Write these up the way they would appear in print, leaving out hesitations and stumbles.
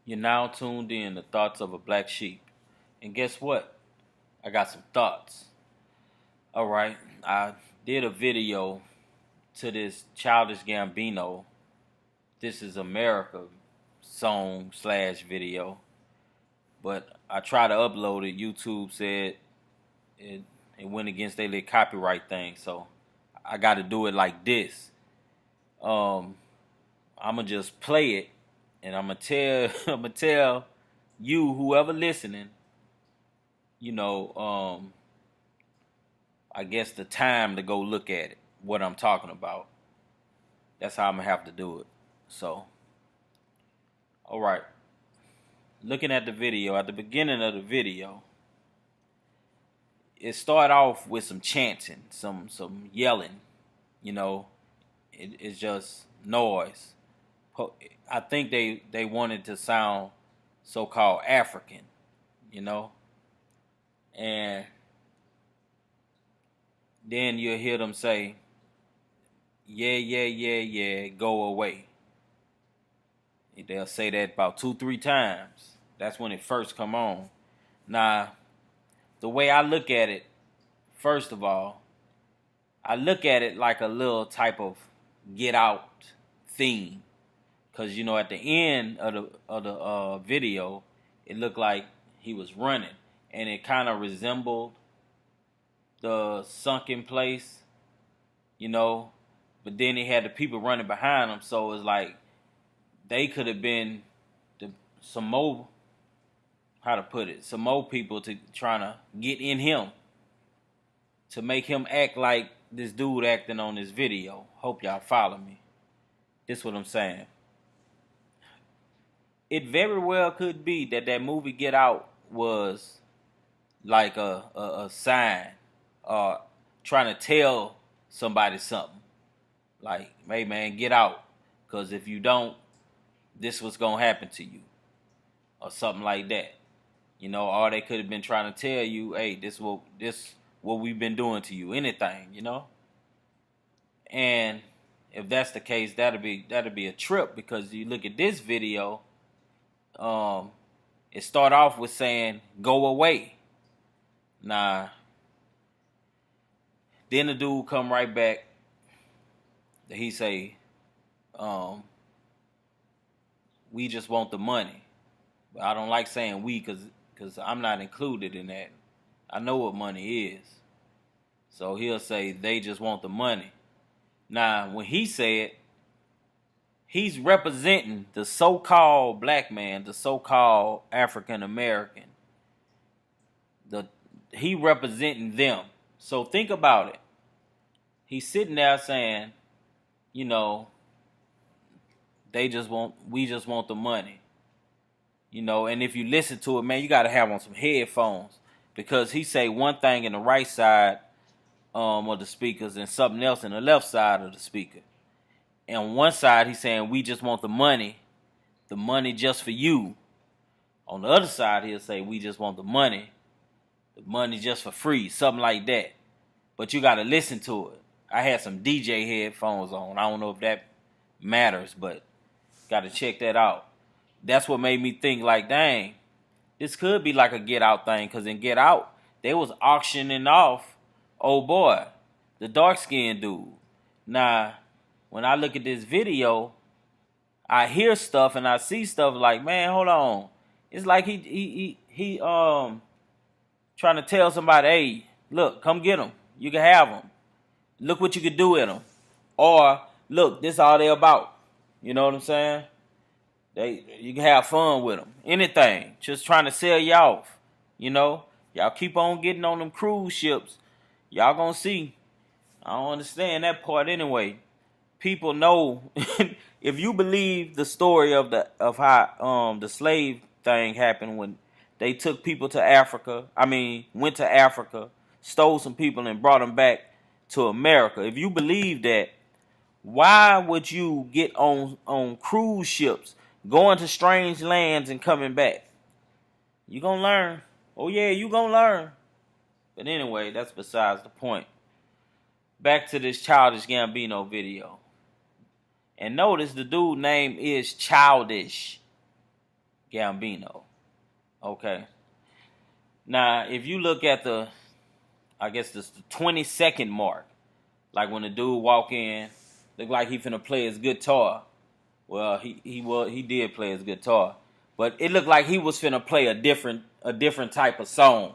You're now tuned in to Thoughts of a Black Sheep. And guess what? I got some thoughts. Alright, I did a video to this Childish Gambino, This Is America song slash video. But I tried to upload it. YouTube said it went against their little copyright thing. So I got to do it like this. I'm going to just play it. And I'm gonna tell you, whoever listening, I guess the time to go look at it, what I'm talking about. That's how I'm gonna have to do it. So, all right. Looking at the video, at the beginning of the video, it started off with some chanting, some yelling. It's just noise. I think they wanted to sound so-called African, and then you'll hear them say, yeah, go away. They'll say that about 2-3 times. That's when it first come on. Now, the way I look at it, first of all, I look at it like a little type of Get Out theme. Because, at the end of the video, it looked like he was running. And it kind of resembled the Sunken Place, But then he had the people running behind him. So it's like they could have been some more people to trying to get in him. To make him act like this dude acting on this video. Hope y'all follow me. This is what I'm saying. It very well could be that movie Get Out was like a sign, trying to tell somebody something. Like, hey man, get out, because if you don't, this was gonna happen to you, or something like that. Or they could have been trying to tell you, hey, this what we've been doing to you, anything, And if that's the case, that'll be a trip, because you look at this video. It start off with saying, go away. Nah. Then the dude come right back. He say, we just want the money. But I don't like saying we, because I'm not included in that. I know what money is. So he'll say, they just want the money. Now, when he said, he's representing the so-called black man, the so-called African American. He representing them. So think about it. He's sitting there saying, we just want the money. And if you listen to it, man, you got to have on some headphones, because he say one thing in the right side of the speakers and something else in the left side of the speaker. And on one side, he's saying, we just want the money just for you. On the other side, he'll say, we just want the money just for free, something like that. But you got to listen to it. I had some DJ headphones on. I don't know if that matters, but got to check that out. That's what made me think, like, dang, this could be like a Get Out thing, because in Get Out, they was auctioning off, oh boy, the dark-skinned dude. Now, when I look at this video, I hear stuff and I see stuff like, man, hold on. It's like he trying to tell somebody, hey, look, come get him. You can have him. Look what you can do with him. Or, look, this all they about. You know what I'm saying? You can have fun with them. Anything. Just trying to sell you off. Y'all keep on getting on them cruise ships. Y'all gonna see. I don't understand that part anyway. People know, if you believe the story of how the slave thing happened, when they took people to Africa, went to Africa, stole some people and brought them back to America. If you believe that, why would you get on cruise ships, going to strange lands and coming back? You gonna learn. Oh yeah, you gonna learn. But anyway, that's besides the point. Back to this Childish Gambino video. And notice the dude name is Childish. Gambino. Okay. Now, if you look at I guess this the 20-second mark, like when the dude walk in, look like he finna play his guitar. Well, he did play his guitar, but it looked like he was finna play a different type of song.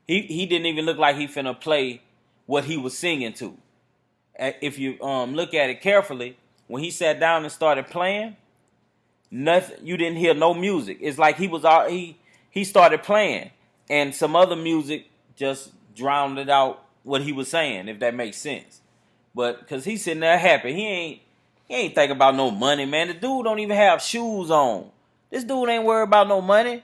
He didn't even look like he finna play what he was singing to. If you look at it carefully, when he sat down and started playing, nothing. You didn't hear no music. It's like he started playing, and some other music just drowned it out what he was saying, if that makes sense. But because he's sitting there happy, he ain't thinking about no money, man. The dude don't even have shoes on. This dude ain't worried about no money.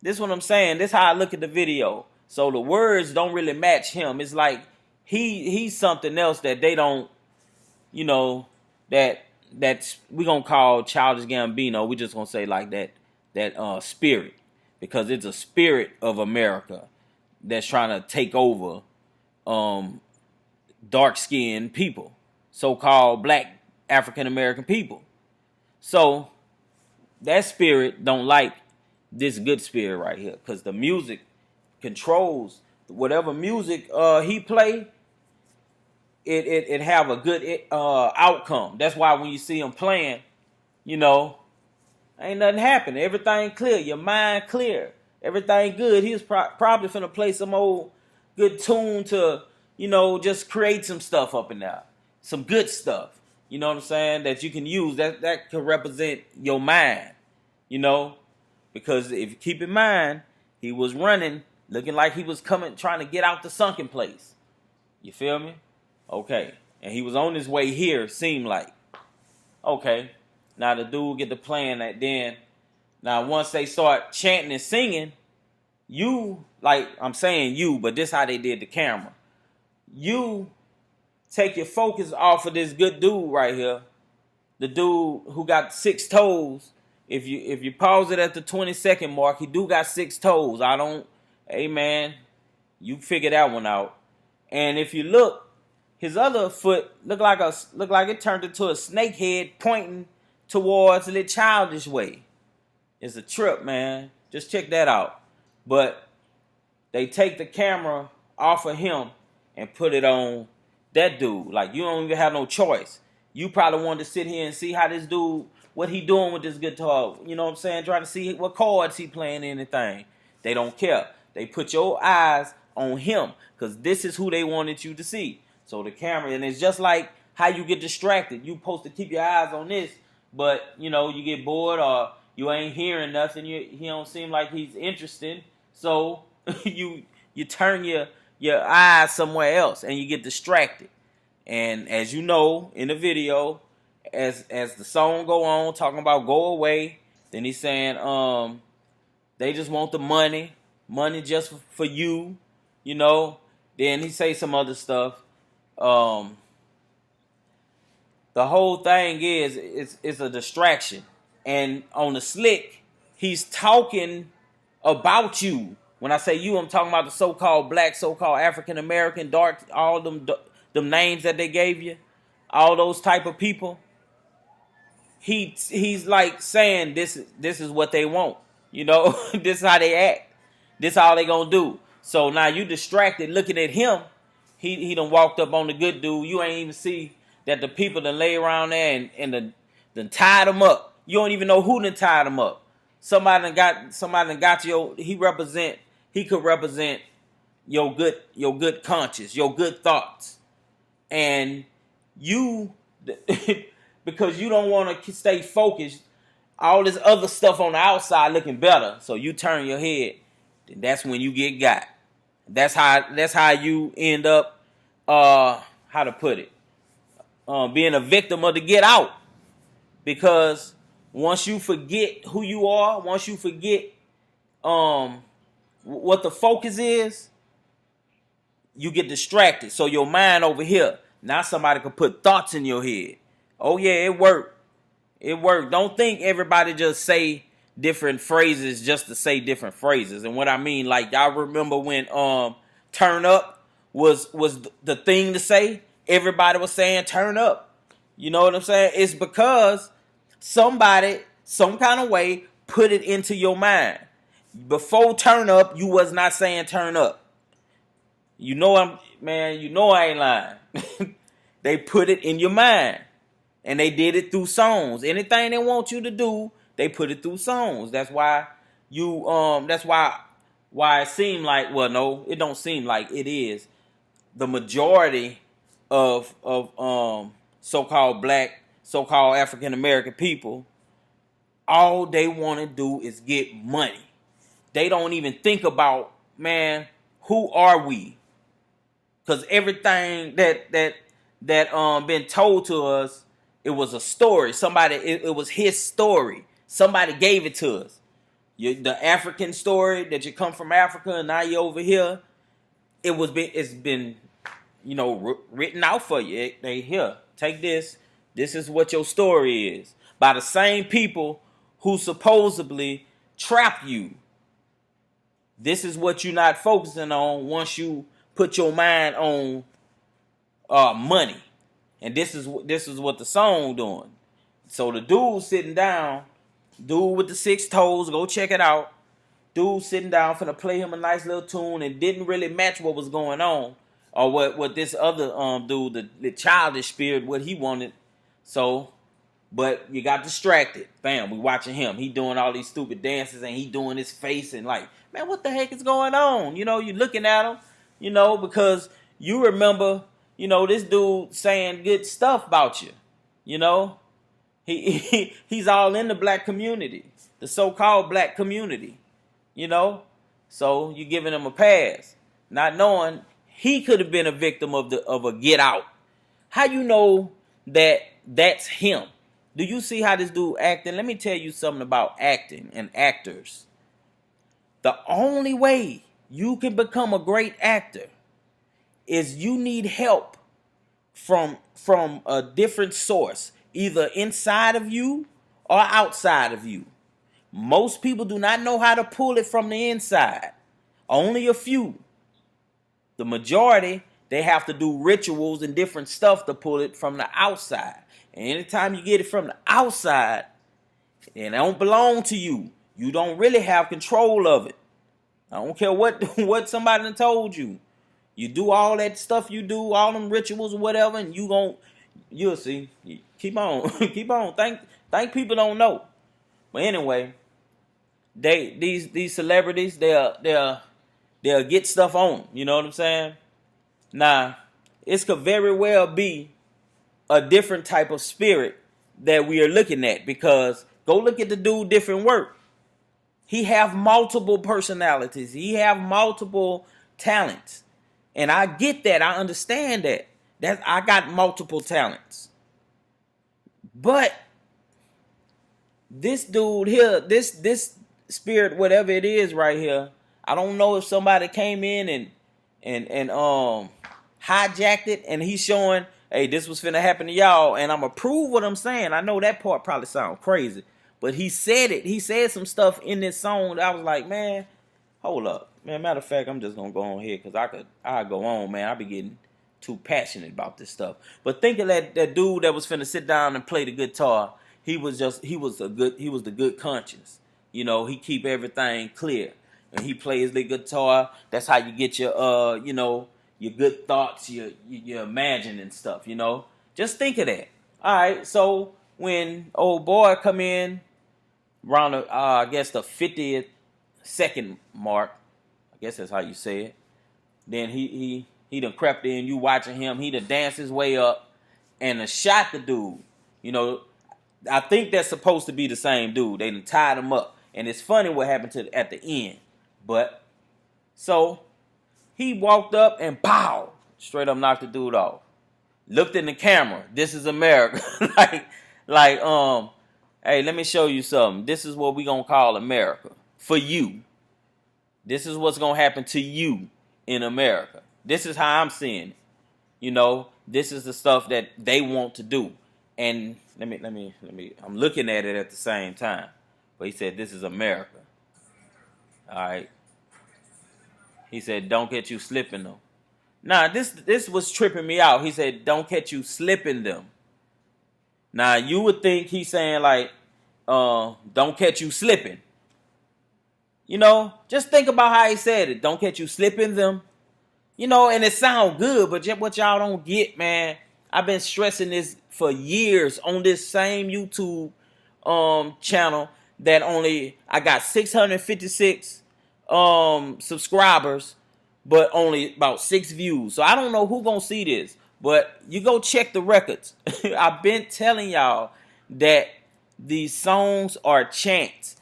This is what I'm saying. This is how I look at the video. So the words don't really match him. It's like he's something else that they don't, that's we gonna call Childish Gambino. We just gonna say like that spirit, because it's a spirit of America that's trying to take over dark-skinned people, so-called black African American people. So that spirit don't like this good spirit right here, because the music controls whatever music he play. It have a good outcome. That's why when you see him playing, ain't nothing happen. Everything clear. Your mind clear. Everything good. He was probably finna play some old good tune to, just create some stuff up in there. Some good stuff. You know what I'm saying? That you can use. That can represent your mind. Because if you keep in mind, he was running, looking like he was trying to get out the Sunken Place. You feel me? Okay. And he was on his way here, seemed like. Okay. Now the dude get to playing that then. Now once they start chanting and singing, I'm saying you, but this how they did the camera. You take your focus off of this good dude right here. The dude who got 6 toes. If you pause it at the 20-second mark, he do got 6 toes. Hey man, you figure that one out. And if you look, his other foot look like it turned into a snake head pointing towards the Childish way. It's a trip, man. Just check that out. But they take the camera off of him and put it on that dude. Like, you don't even have no choice. You probably wanted to sit here and see how this dude, what he doing with this guitar. You know what I'm saying? Trying to see what chords he playing, anything. They don't care. They put your eyes on him, because this is who they wanted you to see. So the camera, and it's just like how you get distracted. You supposed to keep your eyes on this, but you get bored or you ain't hearing nothing. He don't seem like he's interested. So you turn your eyes somewhere else and you get distracted. And as you know in the video, as the song go on talking about go away, then he's saying they just want the money just for you, Then he say some other stuff. The whole thing is it's a distraction. And on the slick, he's talking about you. When I say you, I'm talking about the so-called black, so-called African American, dark, all them names that they gave you, all those type of people. He's like saying this is what they want. This is how they act. This is all they gonna do. So now you distracted looking at him. He done walked up on the good dude. You ain't even see that the people that lay around there and done tied him up. You don't even know who done tied him up. Somebody done got your. He could represent your good conscience, your good thoughts, and you because you don't want to stay focused. All this other stuff on the outside looking better, so you turn your head. Then that's when you get got. That's how you end up. How to put it? Being a victim of the get out, because once you forget who you are, once you forget what the focus is, you get distracted. So your mind over here, now somebody could put thoughts in your head. Oh yeah, it worked. It worked. Don't think everybody just say different phrases just to say different phrases. And what I mean, like, y'all remember when turn up was the thing to say? Everybody was saying turn up. You know what I'm saying? It's because somebody, some kind of way, put it into your mind. Before turn up, you was not saying turn up. You know I ain't lying. They put it in your mind. And they did it through songs. Anything they want you to do, they put it through songs. That's why why it seemed like, well, no, it don't seem like it is. The majority of so-called black, so-called African American people, all they want to do is get money. They don't even think about, man, who are we? Because everything that been told to us, it was a story. It was his story. Somebody gave it to us. The African story that you come from Africa and now you're over here. It's been written out for you. They here, take this. This is what your story is, by the same people who supposedly trap you. This is what you're not focusing on once you put your mind on money. And this is what the song doing. So the dude sitting down, dude with the 6 toes, go check it out. Dude sitting down finna play him a nice little tune and didn't really match what was going on. Or what this other dude, the Childish spirit, what he wanted. So, but you got distracted. Bam, we watching him. He doing all these stupid dances and he doing his face and like, man, what the heck is going on? You looking at him, because you remember, this dude saying good stuff about you. He's all in the black community, the so-called black community, So you giving him a pass, not knowing he could have been a victim of a get out. How you know that that's him? Do you see how this dude acting? Let me tell you something about acting and actors. The only way you can become a great actor is you need help from a different source, either inside of you or outside of you. Most people do not know how to pull it from the inside. Only a few. The majority, they have to do rituals and different stuff to pull it from the outside. And anytime you get it from the outside, and it don't belong to you, you don't really have control of it. I don't care what somebody done told you. You do all that stuff you do, all them rituals or whatever, and you'll see. Keep on. Keep on. Think people don't know. But anyway, these celebrities, they'll get stuff on. You know what I'm saying? Now, it could very well be a different type of spirit that we are looking at, because go look at the dude different work. He have multiple personalities. He have multiple talents. And I get that. I understand that. I got multiple talents. But this dude here, this spirit, whatever it is right here, I don't know if somebody came in and hijacked it, and he's showing, hey, this was finna happen to y'all, and I'm gonna prove what I'm saying. I know that part probably sounds crazy, but he said it. He said some stuff in this song that I was like, man, hold up. Man, matter of fact, I'm just gonna go on here because I'll go on, man. I be getting too passionate about this stuff. But think of that dude that was finna sit down and play the guitar. He was the good conscience. He keep everything clear. And he plays the guitar. That's how you get your your good thoughts, your imagining stuff, Just think of that. All right, so when old boy come in around I guess the 50th second mark, I guess that's how you say it. Then he done crept in, you watching him, he done danced his way up and done shot the dude. I think that's supposed to be the same dude. They done tied him up. And it's funny what happened at the end. But, so, he walked up and pow, straight up knocked the dude off. Looked in the camera. This is America. Hey, let me show you something. This is what we gonna call America. For you. This is what's gonna happen to you in America. This is how I'm seeing it. This is the stuff that they want to do. And let me, I'm looking at it at the same time. But he said, this is America. All right. He said, don't catch you slipping them. Now, this was tripping me out. He said, don't catch you slipping them. Now, you would think he's saying like, don't catch you slipping. You know, just think about how he said it. Don't catch you slipping them. You know, and it sounds good, but what y'all don't get, man, I've been stressing this for years on this same YouTube channel that I got 656 subscribers, but only about 6 views. So I don't know who gonna see this, but you go check the records. I've been telling y'all that these songs are chants.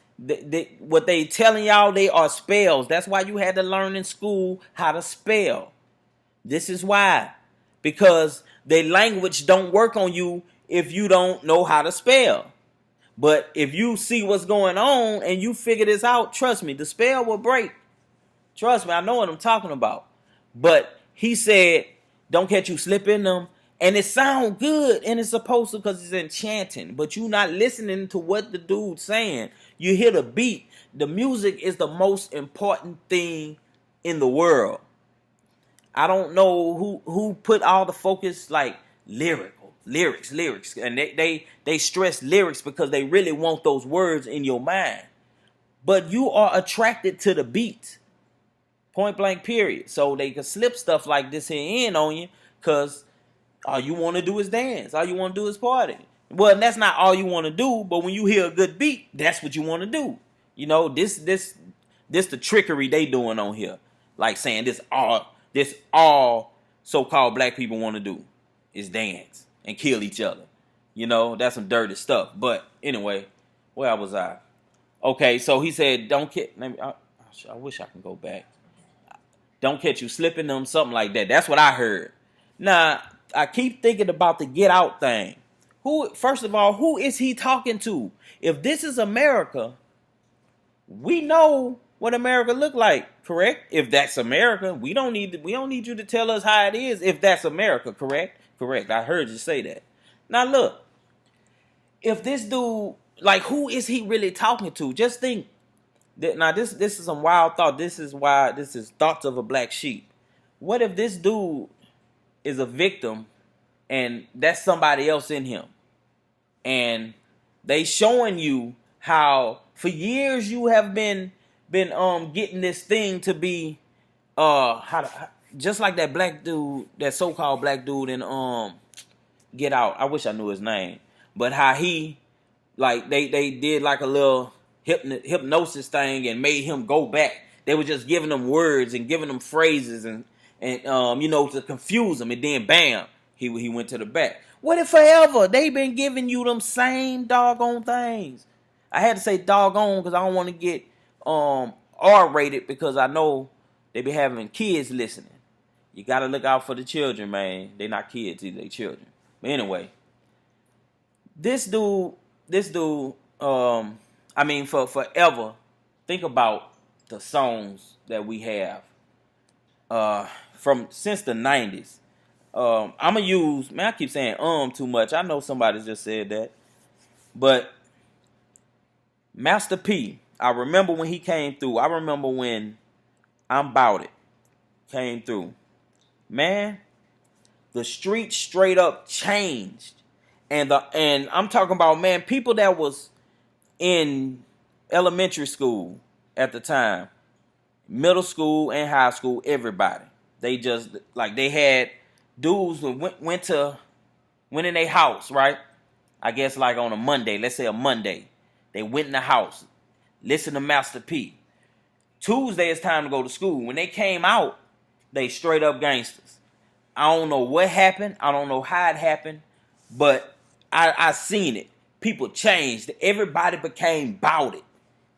What they telling y'all, they are spells. That's why you had to learn in school how to spell. This is why. Because the language don't work on you if you don't know how to spell. But if you see what's going on and you figure this out, trust me, the spell will break. Trust me, I know what I'm talking about. But he said, don't catch you slipping them. And it sounds good, and it's supposed to because it's enchanting. But you're not listening to what the dude's saying. You hear the beat. The music is the most important thing in the world. I don't know who put all the focus like lyrics. And they stress lyrics because they really want those words in your mind. But you are attracted to the beat. Point blank period. So they can slip stuff like this here in on you because all you want to do is dance. All you want to do is party. Well, that's not all you want to do, but when you hear a good beat, that's what you want to do. You know, this the trickery they doing on here. Like saying this all so-called black people want to do is dance and kill each other. You know, that's some dirty stuff. But anyway, where was I? Okay, so he said, don't catch, I wish I can go back. Don't catch you slipping them, something like that. That's what I heard. Now, I keep thinking about the Get Out thing. First of all, who is he talking to? If this is America, we know what America look like, correct? If that's America, we don't need you to tell us how it is if that's America, correct? Correct. I heard you say that. Now look, if this dude, like, who is he really talking to? Just think. Now this is some wild thought. This is thoughts of a black sheep. What if this dude is a victim and that's somebody else in him? And they showing you how for years you have been getting this thing to be just like that black dude, that so-called black dude in Get Out. I wish I knew his name. But how he, like, they did like a little hypnosis thing and made him go back. They were just giving him words and giving him phrases and you know, to confuse him, and then bam, he went to the back. What if forever they been giving you them same doggone things? I had to say doggone because I don't want to get R-rated because I know they be having kids listening. You got to look out for the children, man. They not kids either, they children. But anyway, this dude, I mean, for forever, think about the songs that we have since the 90s. I'm going to use, man, I keep saying too much. I know somebody just said that. But Master P, I remember when he came through. I remember when I'm Bout It came through. Man, the street straight up changed. And I'm talking about, man, people that was in elementary school at the time, middle school and high school, everybody. They just, like, they had dudes who went in their house, right? I guess like on a Monday, let's say a Monday. They went in the house, listened to Master P. Tuesday it's time to go to school. When they came out, they straight up gangsters. I don't know what happened. I don't know how it happened, but I seen it. People changed. Everybody became Bout It.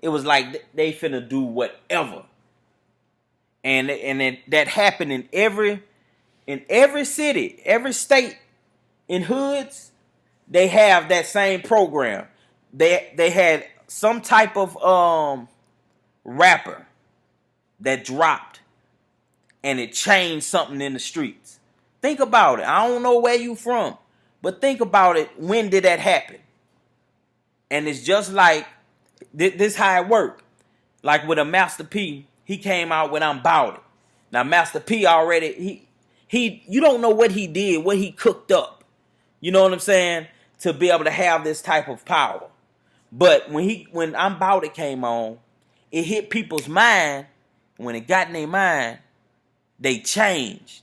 It was like they finna do whatever. And that happened in every city, every state, in hoods. They have that same program. They had some type of rapper that dropped, and it changed something in the streets. Think about it. I don't know where you from, but think about it. When did that happen? And it's just like this how it worked. Like with a Master P, he came out when I'm Bout It. Now Master P already he you don't know what he did, what he cooked up. You know what I'm saying? To be able to have this type of power. But when I'm About It came on, it hit people's mind. When it got in their mind, they changed.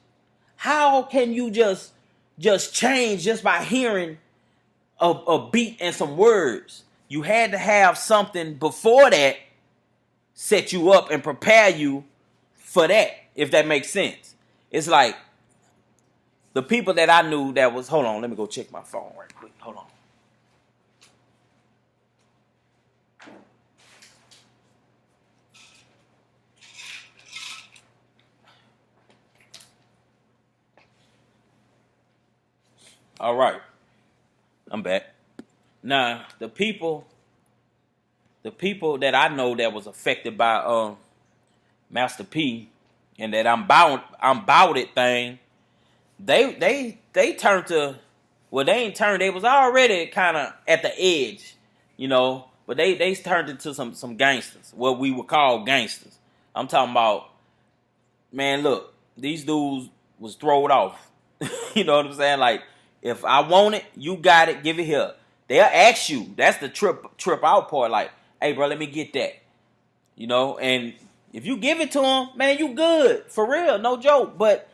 How can you just change just by hearing a beat and some words? You had to have something before that set you up and prepare you for that, if that makes sense. It's like the people that I knew that was, hold on, let me go check my phone right quick. Hold on. All right. I'm back. Now, the people that I know that was affected by Master P and that I'm bout it thing, they turned to, well, they ain't turned, they was already kind of at the edge, you know, but they turned into some gangsters, what we would call gangsters. I'm talking about, man, look, these dudes was throwed off. You know what I'm saying? Like, if I want it, you got it, give it here. They'll ask you. That's the trip out part. Like, hey, bro, let me get that. You know, and if you give it to them, man, you good. For real, no joke. But,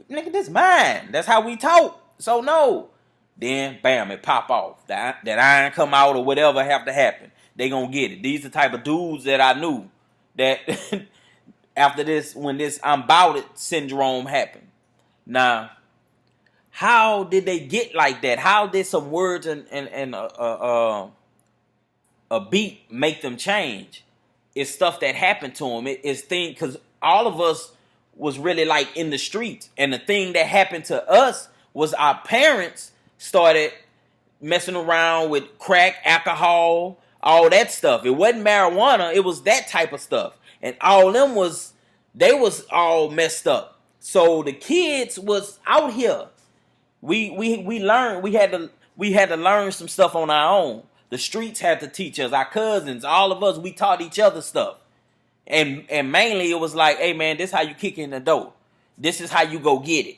nigga, this mine. That's how we talk. So, no. Then, bam, it pop off. That iron come out or whatever have to happen. They gonna get it. These the type of dudes that I knew that after this, when this I'm Bout It syndrome happened. Now, how did they get like that? How did some words and a beat make them change? It's stuff that happened to them. It's things, because all of us was really like in the streets. And the thing that happened to us was our parents started messing around with crack, alcohol, all that stuff. It wasn't marijuana. It was that type of stuff. And all them they was all messed up. So the kids was out here. We learned, we had to learn some stuff on our own. The streets had to teach us. Our cousins, all of us, we taught each other stuff. And mainly it was like, hey man, this is how you kick in the door. This is how you go get it.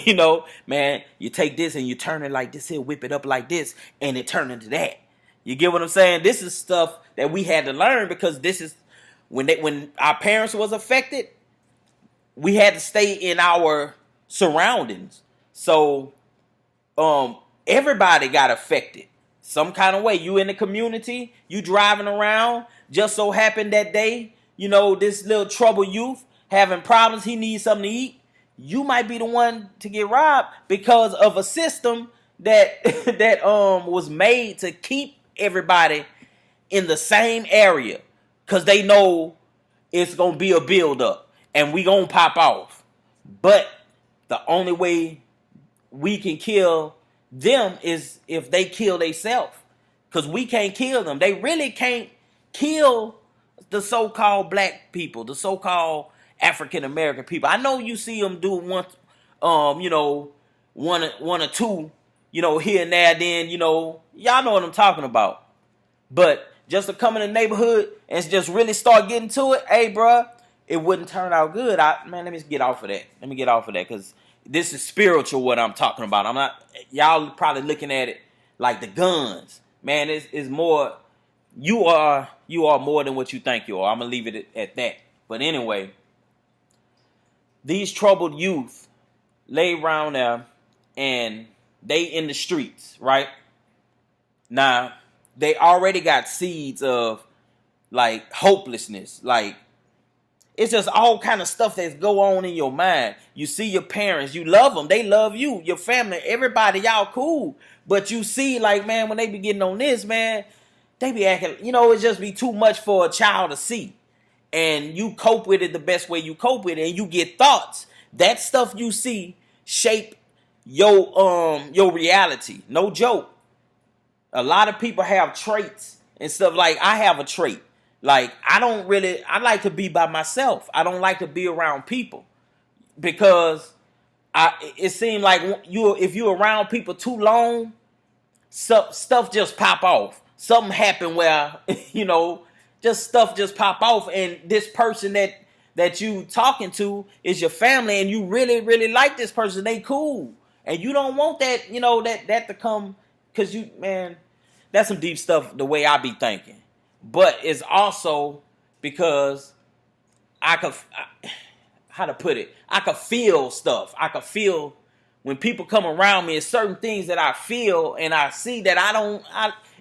You know, man, you take this and you turn it like this here, whip it up like this, and it turn into that. You get what I'm saying? This is stuff that we had to learn, because this is when our parents was affected, we had to stay in our surroundings. So, everybody got affected some kind of way. You in the community, you driving around, just so happened that day, you know, this little troubled youth having problems, he needs something to eat. You might be the one to get robbed because of a system that was made to keep everybody in the same area, because they know it's gonna be a build up and we gonna pop off. But the only way we can kill them is if they kill themselves, because we can't kill them. They really can't kill the so-called black people, the so-called African American people. I know you see them do one or two, you know, here and there. Then, you know, y'all know what I'm talking about. But just to come in the neighborhood and just really start getting to it, hey, bruh, it wouldn't turn out good. Let me get off of that. Because this is spiritual, what I'm talking about. I'm not, y'all probably looking at it like the guns. Man, it's more, you are more than what you think you are. I'm going to leave it at that. But anyway, these troubled youth lay around there and they in the streets, right? Now, they already got seeds of like hopelessness, like it's just all kind of stuff that's go on in your mind. You see your parents, you love them, they love you, your family, everybody, y'all cool. But you see, like, man, when they be getting on this, man, they be acting, you know, it just be too much for a child to see. And you cope with it the best way you cope with it, and you get thoughts. That stuff you see shape your reality. No joke. A lot of people have traits and stuff. Like, I have a trait. Like, I like to be by myself. I don't like to be around people, because it seems like if you're around people too long, stuff just pop off. Something happened where, you know, just stuff just pop off, and this person that you talking to is your family, and you really, really like this person. They cool, and you don't want that, you know, that to come, because you, man, that's some deep stuff the way I be thinking. But it's also because how to put it, I could feel stuff. I could feel when people come around me, it's certain things that I feel and I see that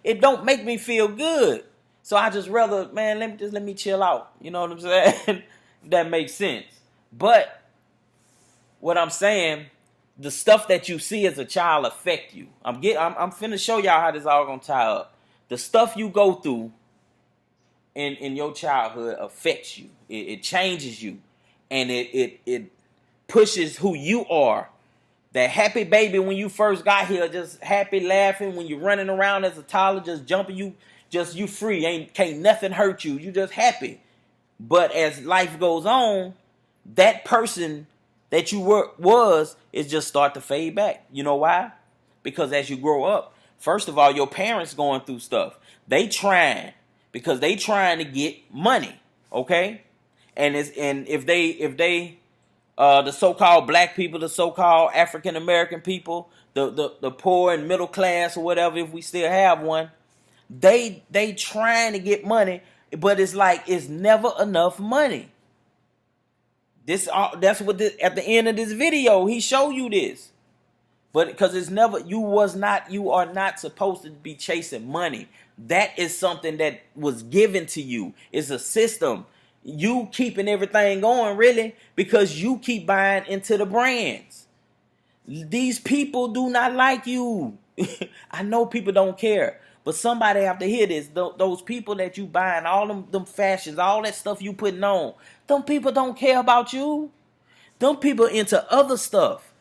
it don't make me feel good. So I just rather, man, let me chill out. You know what I'm saying? That makes sense. But what I'm saying, the stuff that you see as a child affect you. I'm finna show y'all how this all gonna tie up. The stuff you go through in your childhood affects you. It changes you, and it pushes who you are. That happy baby when you first got here, just happy, laughing, when you're running around as a toddler, just jumping, you free, can't nothing hurt you. You just happy. But as life goes on, that person that you was is just start to fade back. You know why? Because as you grow up, first of all, your parents going through stuff. They trying because they trying to get money, okay? And if they the so-called black people, the so-called African American people, the poor and middle class or whatever, if we still have one, they trying to get money, but it's like it's never enough money. That's what at the end of this video he show you this. But because it's never, you are not supposed to be chasing money. That is something that was given to you. It's a system. You keeping everything going really because you keep buying into the brands. These people do not like you. I know people don't care, but somebody have to hear this. Those people that you buying all them fashions, all that stuff you putting on, them people don't care about you. Them people into other stuff.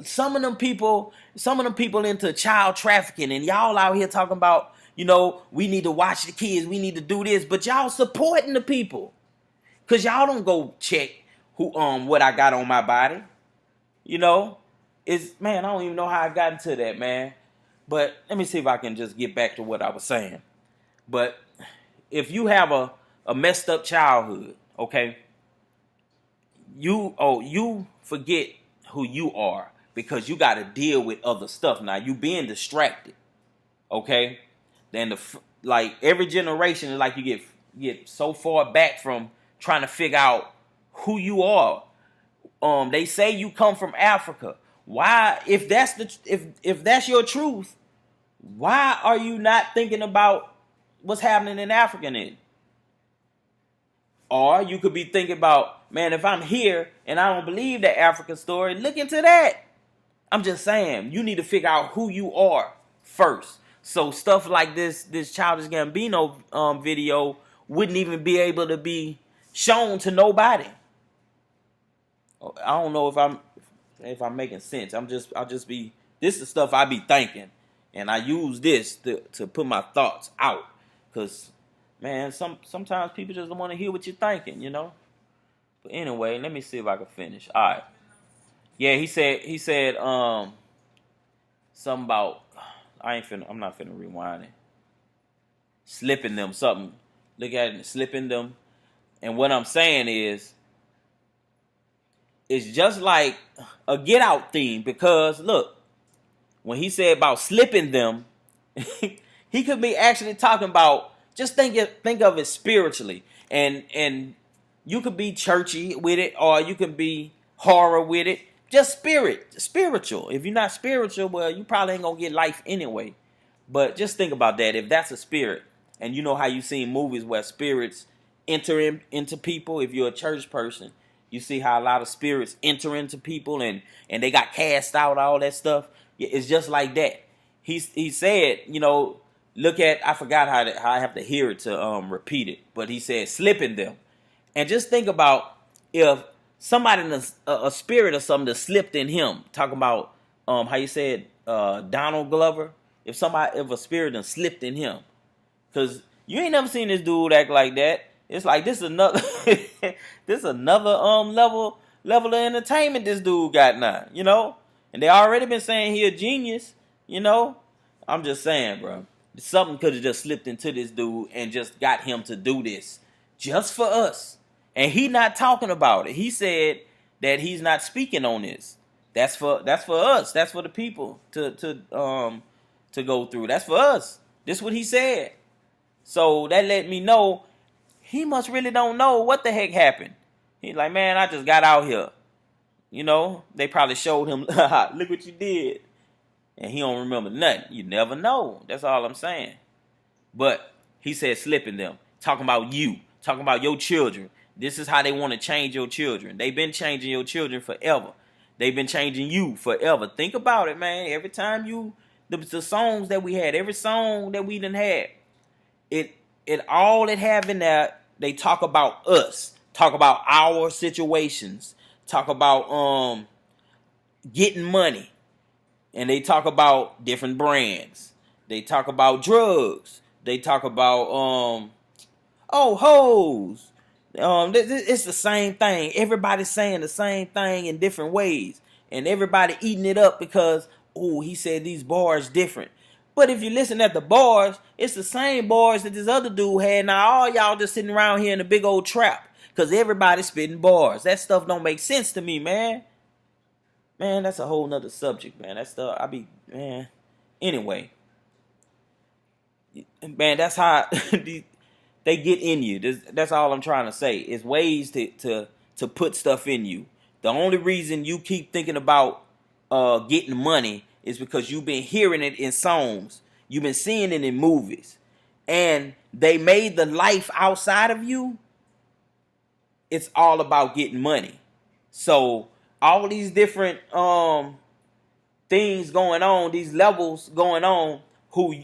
Some of them people into child trafficking, and y'all out here talking about, we need to watch the kids, we need to do this, but y'all supporting the people. Cause y'all don't go check what I got on my body. Man, I don't even know how I got into that, man. But let me see if I can just get back to what I was saying. But if you have a messed up childhood, okay, you forget who you are because you got to deal with other stuff. Now you being distracted, okay? Then like every generation is like you get so far back from trying to figure out who you are. They say you come from Africa. Why, if that's your truth, why are you not thinking about what's happening in Africa then? Or you could be thinking about, man, if I'm here and I don't believe the African story, look into that. I'm just saying, you need to figure out who you are first. So stuff like this Childish Gambino video wouldn't even be able to be shown to nobody. I don't know if I'm making sense. This is stuff I be thinking, and I use this to put my thoughts out. Cause man, sometimes people just don't want to hear what you're thinking, But anyway, let me see if I can finish. All right. Yeah, he said something about I'm not finna rewind it. Slipping them something. Look at it, slipping them. And what I'm saying is, it's just like a Get Out theme, because look, when he said about slipping them, he could be actually talking about, just think of it spiritually, and you could be churchy with it, or you can be horror with it. Just spiritual. If you're not spiritual, well, you probably ain't gonna get life anyway. But just think about that. If that's a spirit, and you know how you seen movies where spirits enter into people. If you're a church person, you see how a lot of spirits enter into people, and they got cast out, all that stuff. It's just like that. He said, look at, I forgot how I have to hear it to repeat it, but he said slipping them. And just think about if somebody in a spirit or something that slipped in him. Talking about how you said Donald Glover. If a spirit done slipped in him, because you ain't never seen this dude act like that. It's like this is another level of entertainment this dude got now, And they already been saying he a genius, I'm just saying, bro. Something could have just slipped into this dude and just got him to do this just for us. And he not talking about it. He said that he's not speaking on this. That's for us. That's for the people to go through. That's for us. This what he said. So that let me know he must really don't know what the heck happened. He's like, man, I just got out here. You know, they probably showed him, look what you did. And he don't remember nothing. You never know. That's all I'm saying. But he said slipping them. Talking about you. Talking about your children. This is how they want to change your children. They've been changing your children forever. They've been changing you forever. Think about it, man. Every time the songs that we had, every song that we done had, it all it have in there, they talk about us. Talk about our situations. Talk about getting money. And they talk about different brands. They talk about drugs. They talk about hoes. It's the same thing. Everybody's saying the same thing in different ways. And everybody eating it up because, he said these bars different. But if you listen at the bars, it's the same bars that this other dude had. Now all y'all just sitting around here in a big old trap. Because everybody's spitting bars. That stuff don't make sense to me, man. Man, that's a whole nother subject, man. That stuff, man. Anyway. Man, that's how they get in you. That's all I'm trying to say. It's ways to put stuff in you. The only reason you keep thinking about getting money is because you've been hearing it in songs. You've been seeing it in movies. And they made the life outside of you, it's all about getting money. So all these different things going on, these levels going on,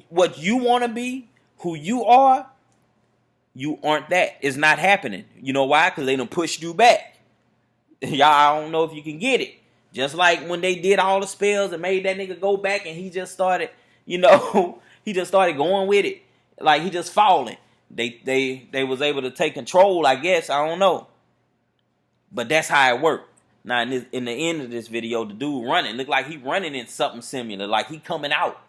what you want to be, who you are, you aren't that. It's not happening. You know why? Because they done pushed you back. Y'all, I don't know if you can get it. Just like when they did all the spells and made that nigga go back and he just started, he just started going with it. Like he just falling. They was able to take control, I guess. I don't know. But that's how it worked. Now, in the end of this video, the dude running. Looked like he running in something similar. Like he coming out.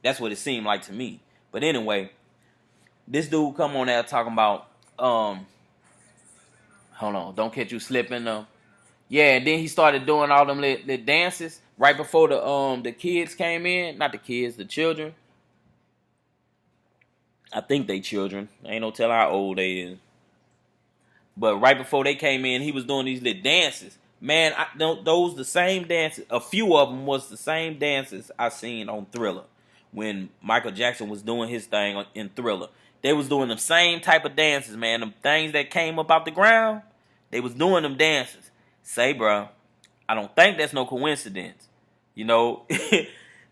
That's what it seemed like to me. But anyway, this dude come on there talking about, hold on, don't catch you slipping. Yeah, and then he started doing all them little dances right before the kids came in. Not the kids, the children. I think they children. Ain't no telling how old they is. But right before they came in, he was doing these little dances. Man, those the same dances. A few of them was the same dances I seen on Thriller. When Michael Jackson was doing his thing in Thriller. They was doing the same type of dances, man. Them things that came up out the ground, they was doing them dances. Say, bro, I don't think that's no coincidence.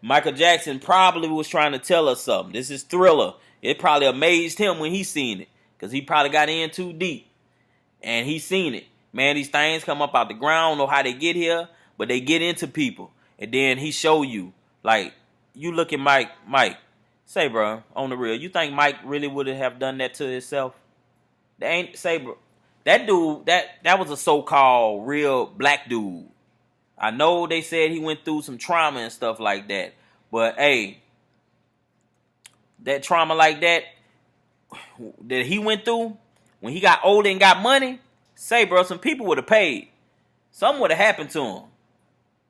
Michael Jackson probably was trying to tell us something. This is Thriller. It probably amazed him when he seen it. Because he probably got in too deep. And he seen it. Man, these things come up out the ground. I don't know how they get here. But they get into people. And then he show you. Like, you look at Mike. Say, bro, on the real. You think Mike really would have done that to himself? Bro. That dude, that was a so-called real black dude. I know they said he went through some trauma and stuff like that. But, hey, that trauma like that he went through, when he got older and got money, say, bro, some people would have paid. Something would have happened to him.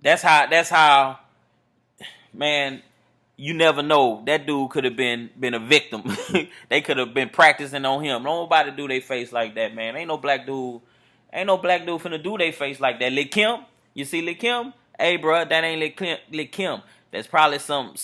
That's how, man, you never know. That dude could have been a victim. They could have been practicing on him. Nobody do their face like that, man. Ain't no black dude finna do their face like that. Lil' Kim, you see Lil' Kim? Hey, bro, that ain't Lil' Kim. That's probably some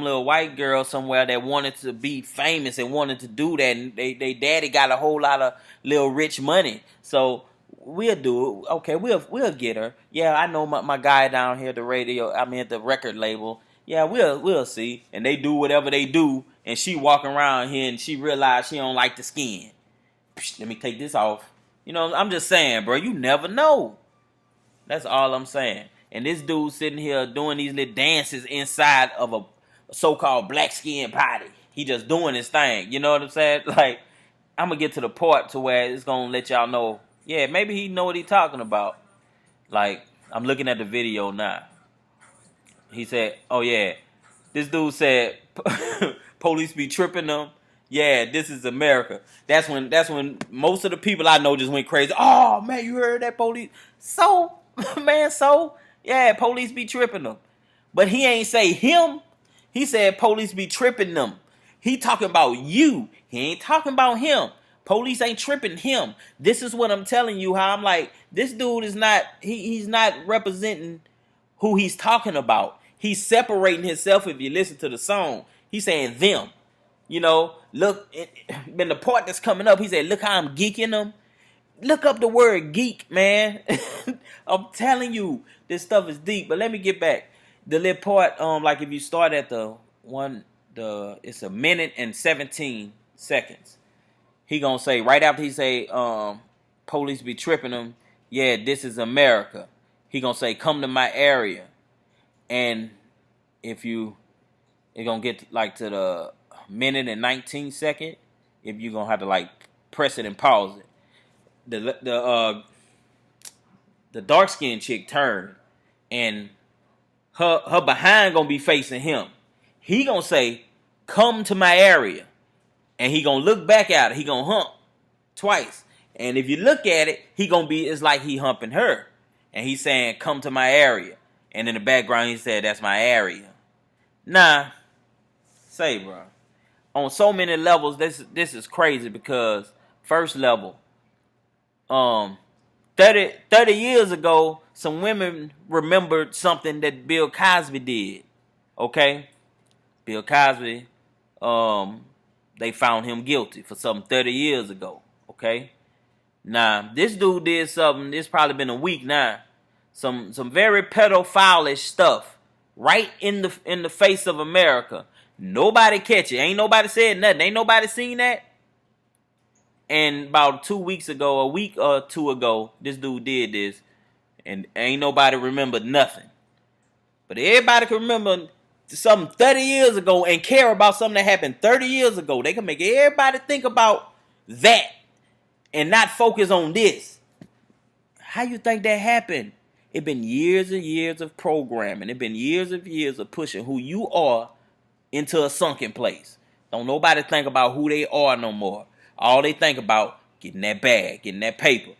little white girl somewhere that wanted to be famous and wanted to do that. And they daddy got a whole lot of little rich money. So we'll do it. Okay, we'll get her. Yeah, I know my guy down here at the radio, at the record label. Yeah, we'll see. And they do whatever they do. And she walking around here and she realized she don't like the skin. Let me take this off. I'm just saying, bro, you never know. That's all I'm saying. And this dude sitting here doing these little dances inside of a so-called black skin party. He just doing his thing. You know what I'm saying? Like, I'm going to get to the part to where it's going to let y'all know, yeah, maybe he know what he talking about. Like, I'm looking at the video now. He said, oh, yeah. This dude said, police be tripping them. Yeah, this is America. That's when most of the people I know just went crazy. Oh, man, you heard that police? Yeah, police be tripping them. But he ain't say him. He said police be tripping them. He talking about you. He ain't talking about him. Police ain't tripping him. This is what I'm telling you, how I'm like, this dude is not, he's not representing who he's talking about. He's separating himself. If you listen to the song, he's saying them. You know, look, in the part that's coming up, he said, look how I'm geeking them. Look up the word geek, man. I'm telling you, this stuff is deep. But let me get back. The little part, like if you start at it's a minute and 17 seconds. He gonna say, right after he say, police be tripping him, yeah, this is America. He gonna say, come to my area. And if you, it gonna get like to the minute and 19 second, if you gonna have to like press it and pause it. The dark skinned chick turned, and her behind gonna be facing him. He gonna say, come to my area. And he gonna look back at her. He gonna hump twice. And if you look at it, he gonna be, it's like he humping her. And he's saying, come to my area. And in the background, he said, that's my area. Nah, say, bro. On so many levels, this is crazy because first level, 30 years ago, some women remembered something that Bill Cosby did. Okay? Bill Cosby, they found him guilty for something 30 years ago. Okay? Now, this dude did something, it's probably been a week now. Some very pedophile-ish stuff right in the face of America. Nobody catch it. Ain't nobody said nothing. Ain't nobody seen that. And about 2 weeks ago, a week or two ago, this dude did this. And ain't nobody remembered nothing. But everybody can remember something 30 years ago and care about something that happened 30 years ago. They can make everybody think about that and not focus on this. How you think that happened? It been years and years of programming. It been years of pushing who you are into a sunken place. Don't nobody think about who they are no more. All they think about getting that bag, getting that paper.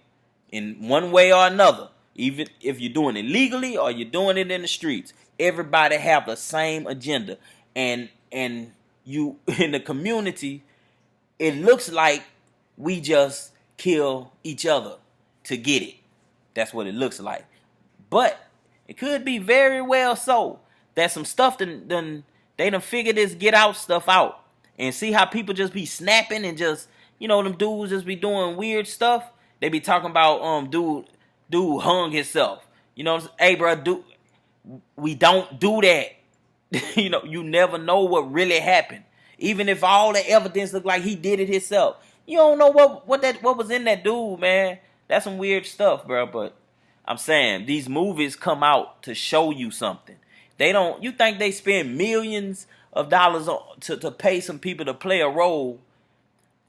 In one way or another. Even if you're doing it legally or you're doing it in the streets. Everybody have the same agenda. And you in the community, it looks like we just kill each other to get it. That's what it looks like. But it could be very well so that some stuff they done figure this get out stuff out. And see how people just be snapping and just, you know, them dudes just be doing weird stuff. They be talking about dude hung himself. You know, hey bro, we don't do that. You know, you never know what really happened. Even if all the evidence look like he did it himself. You don't know what was in that dude, man. That's some weird stuff, bro. But I'm saying these movies come out to show you something. They don't. You think they spend millions of dollars to pay some people to play a role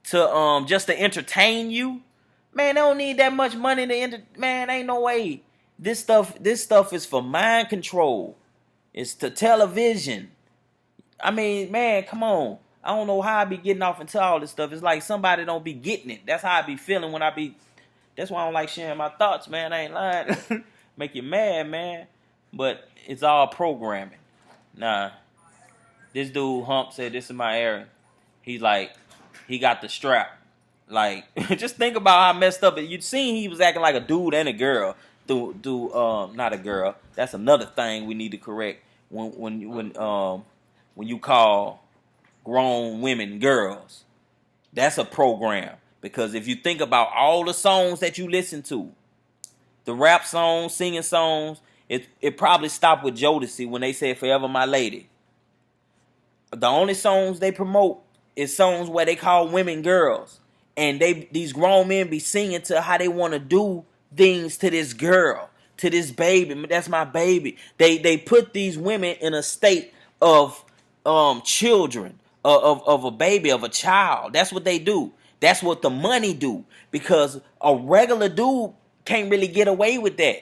to just to entertain you? Man, they don't need that much money to man, ain't no way. This stuff is for mind control. It's to television. I mean, man, come on. I don't know how I be getting off into all this stuff. It's like somebody don't be getting it. That's how I be feeling when I be. That's why I don't like sharing my thoughts, man. I ain't lying. Make you mad, man. But it's all programming. Nah. This dude, Hump, said, this is my area. He's like, he got the strap. Like, just think about how messed up it. You'd seen he was acting like a dude and a girl. Not a girl. That's another thing we need to correct. When you call grown women girls. That's a program. Because if you think about all the songs that you listen to, the rap songs, singing songs, it probably stopped with Jodeci when they said Forever My Lady. The only songs they promote is songs where they call women girls. And these grown men be singing to how they want to do things to this girl, to this baby. That's my baby. They put these women in a state of children, of a baby, of a child. That's what they do. That's what the money do. Because a regular dude can't really get away with that.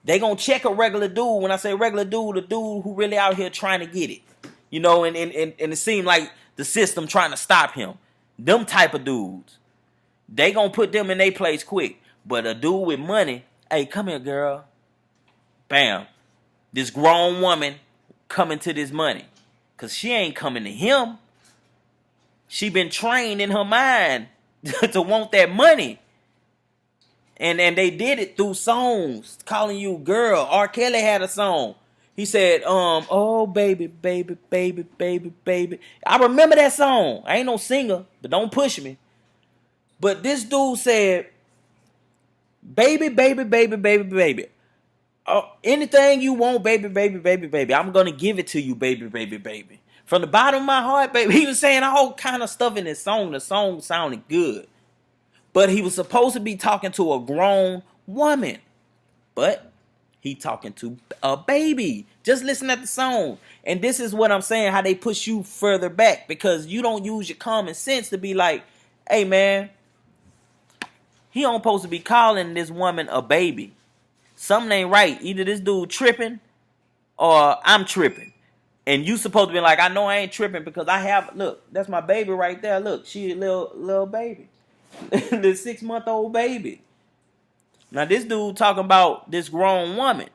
They gonna check a regular dude. When I say regular dude, a dude who really out here trying to get it. You know, and it seemed like the system trying to stop him. Them type of dudes. They gonna put them in their place quick. But a dude with money, hey, come here, girl. Bam. This grown woman coming to this money. Cause she ain't coming to him. She been trained in her mind to want that money. And they did it through songs, calling you girl. R. Kelly had a song. He said, oh baby, baby, baby, baby, baby. I remember that song. I ain't no singer, but don't push me. But this dude said, baby, baby, baby, baby, baby. Anything you want, baby, baby, baby, baby. I'm gonna give it to you, baby, baby, baby. From the bottom of my heart, baby. He was saying all kind of stuff in his song. The song sounded good. But he was supposed to be talking to a grown woman. But he talking to a baby. Just listen at the song. And this is what I'm saying, how they push you further back. Because you don't use your common sense to be like, hey, man, he don't supposed to be calling this woman a baby. Something ain't right. Either this dude tripping or I'm tripping. And you supposed to be like, I know I ain't tripping because I have, look, that's my baby right there. Look, she a little baby. The 6-month-old baby. Now this dude talking about this grown woman.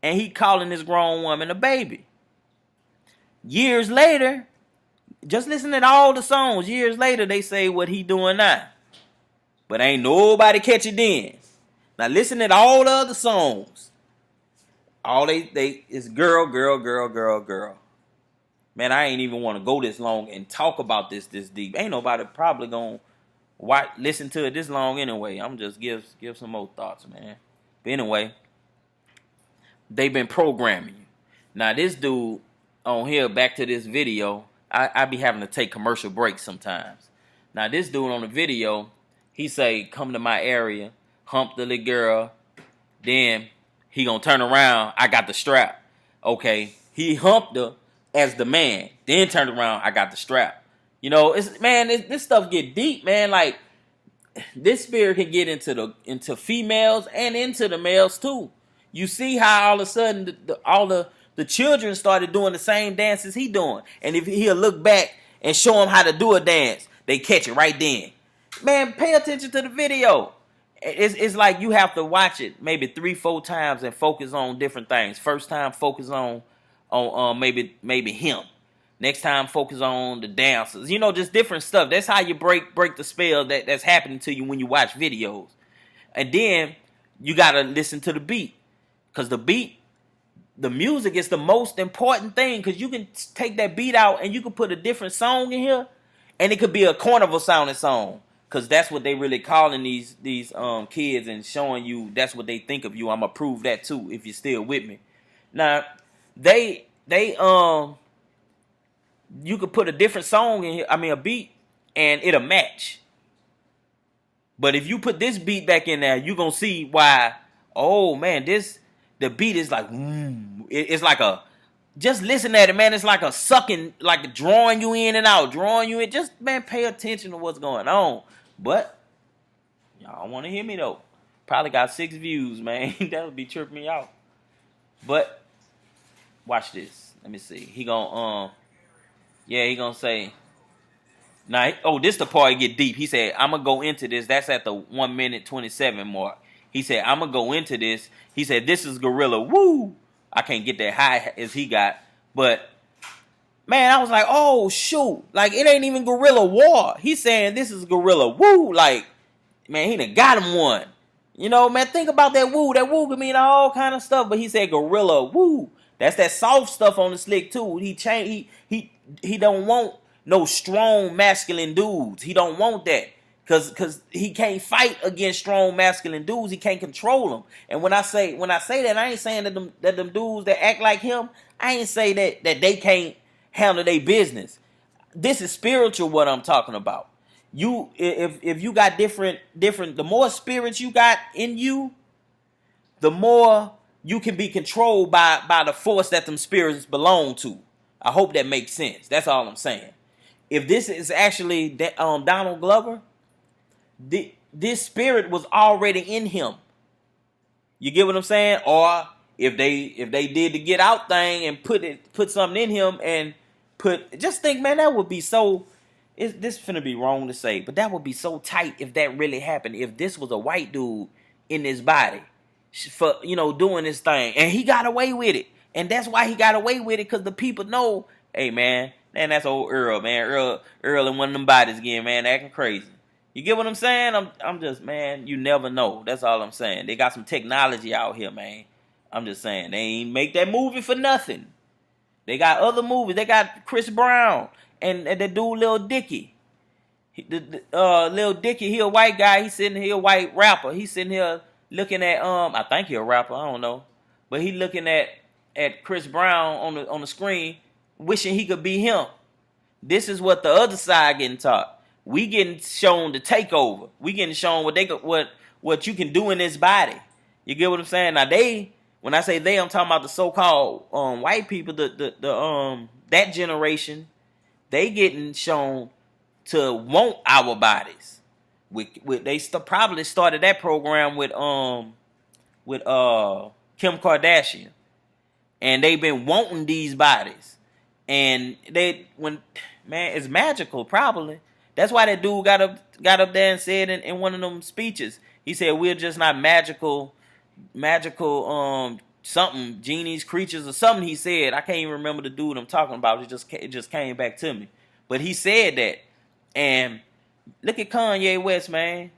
And he calling this grown woman a baby. Years later, just listen to all the songs. Years later, they say what he doing now. But ain't nobody catch it then. Now listen to all the other songs. All they is girl, girl, girl, girl, girl. Man, I ain't even want to go this long and talk about this deep. Ain't nobody probably gonna listen to it this long anyway. I'm just give some more thoughts, man. But anyway, they been programming you. Now this dude on here, back to this video, I be having to take commercial breaks sometimes. Now this dude on the video, he say, come to my area, hump the little girl, then he gonna turn around, I got the strap. Okay, he humped her as the man, then turned around, I got the strap. You know, this stuff get deep, man. Like, this spirit can get into females and into the males too. You see how all of a sudden all the children started doing the same dances he doing. And if he'll look back and show them how to do a dance, they catch it right then. Man, pay attention to the video. It's like you have to watch it maybe 3-4 times and focus on different things. First time, focus on maybe him. Next time, focus on the dancers. You know, just different stuff. That's how you break the spell that's happening to you when you watch videos. And then you gotta listen to the beat, because the music is the most important thing. Because you can take that beat out and you can put a different song in here, and it could be a carnival sounding song. Because that's what they really calling these kids and showing you that's what they think of you. I'm gonna prove that too if you're still with me. Now they you could put a different song in here, a beat, and it'll match. But if you put this beat back in there, you're gonna see why. Oh man, the beat is like, it's like just listen at it, man. It's like a sucking, like drawing you in and out, drawing you in. Just, man, pay attention to what's going on. But y'all don't want to hear me though. Probably got 6 views, man. That would be tripping me out. But watch this. Let me see. He gonna he gonna say. Now, this the part get deep. He said, I'm gonna go into this. That's at the 1:27 mark. He said, I'm gonna go into this. He said, this is Gorilla. Woo! I can't get that high as he got, but man, I was like, oh shoot! Like, it ain't even Gorilla War. He's saying this is Gorilla Woo. Like, man, he done got him one. You know, man, think about that woo. That woo could mean all kind of stuff, but he said Gorilla Woo. That's that soft stuff on the slick too. He don't want no strong masculine dudes. He don't want that. Cause he can't fight against strong masculine dudes. He can't control them. And when I say that, I ain't saying that them dudes that act like him, I ain't say that they can't handle their business. This is spiritual what I'm talking about. You if you got different, the more spirits you got in you, the more you can be controlled by the force that them spirits belong to. I hope that makes sense. That's all I'm saying. If this is actually Donald Glover, this spirit was already in him. You get what I'm saying? Or if they did the get out thing and put something in him and just think, man, that would be so. This finna be wrong to say, but that would be so tight if that really happened. If this was a white dude in his body, doing this thing, and he got away with it, and that's why he got away with it, because the people know Hey, man, that's old Earl, man. Earl and one of them bodies again, man, acting crazy. You get what I'm saying? I'm just, man, you never know. That's all I'm saying. They got some technology out here, man. I'm just saying, they ain't make that movie for nothing. They got other movies. They got Chris Brown and the dude Lil Dicky. Lil Dicky, he a white guy. He a white rapper. He sitting here looking at I think he a rapper. I don't know, but he looking at Chris Brown on the screen, wishing he could be him. This is what the other side getting taught. We getting shown the takeover. We getting shown what you can do in this body. You get what I'm saying? Now when I say they, I'm talking about the so-called white people, that generation. They getting shown to want our bodies. Probably started that program with Kim Kardashian, and they've been wanting these bodies, and it's magical. Probably that's why that dude got up there and said in one of them speeches, he said we're just not magical something genies, creatures, or something. He said, I can't even remember the dude I'm talking about. It just came back to me, but he said that. And look at Kanye West, man.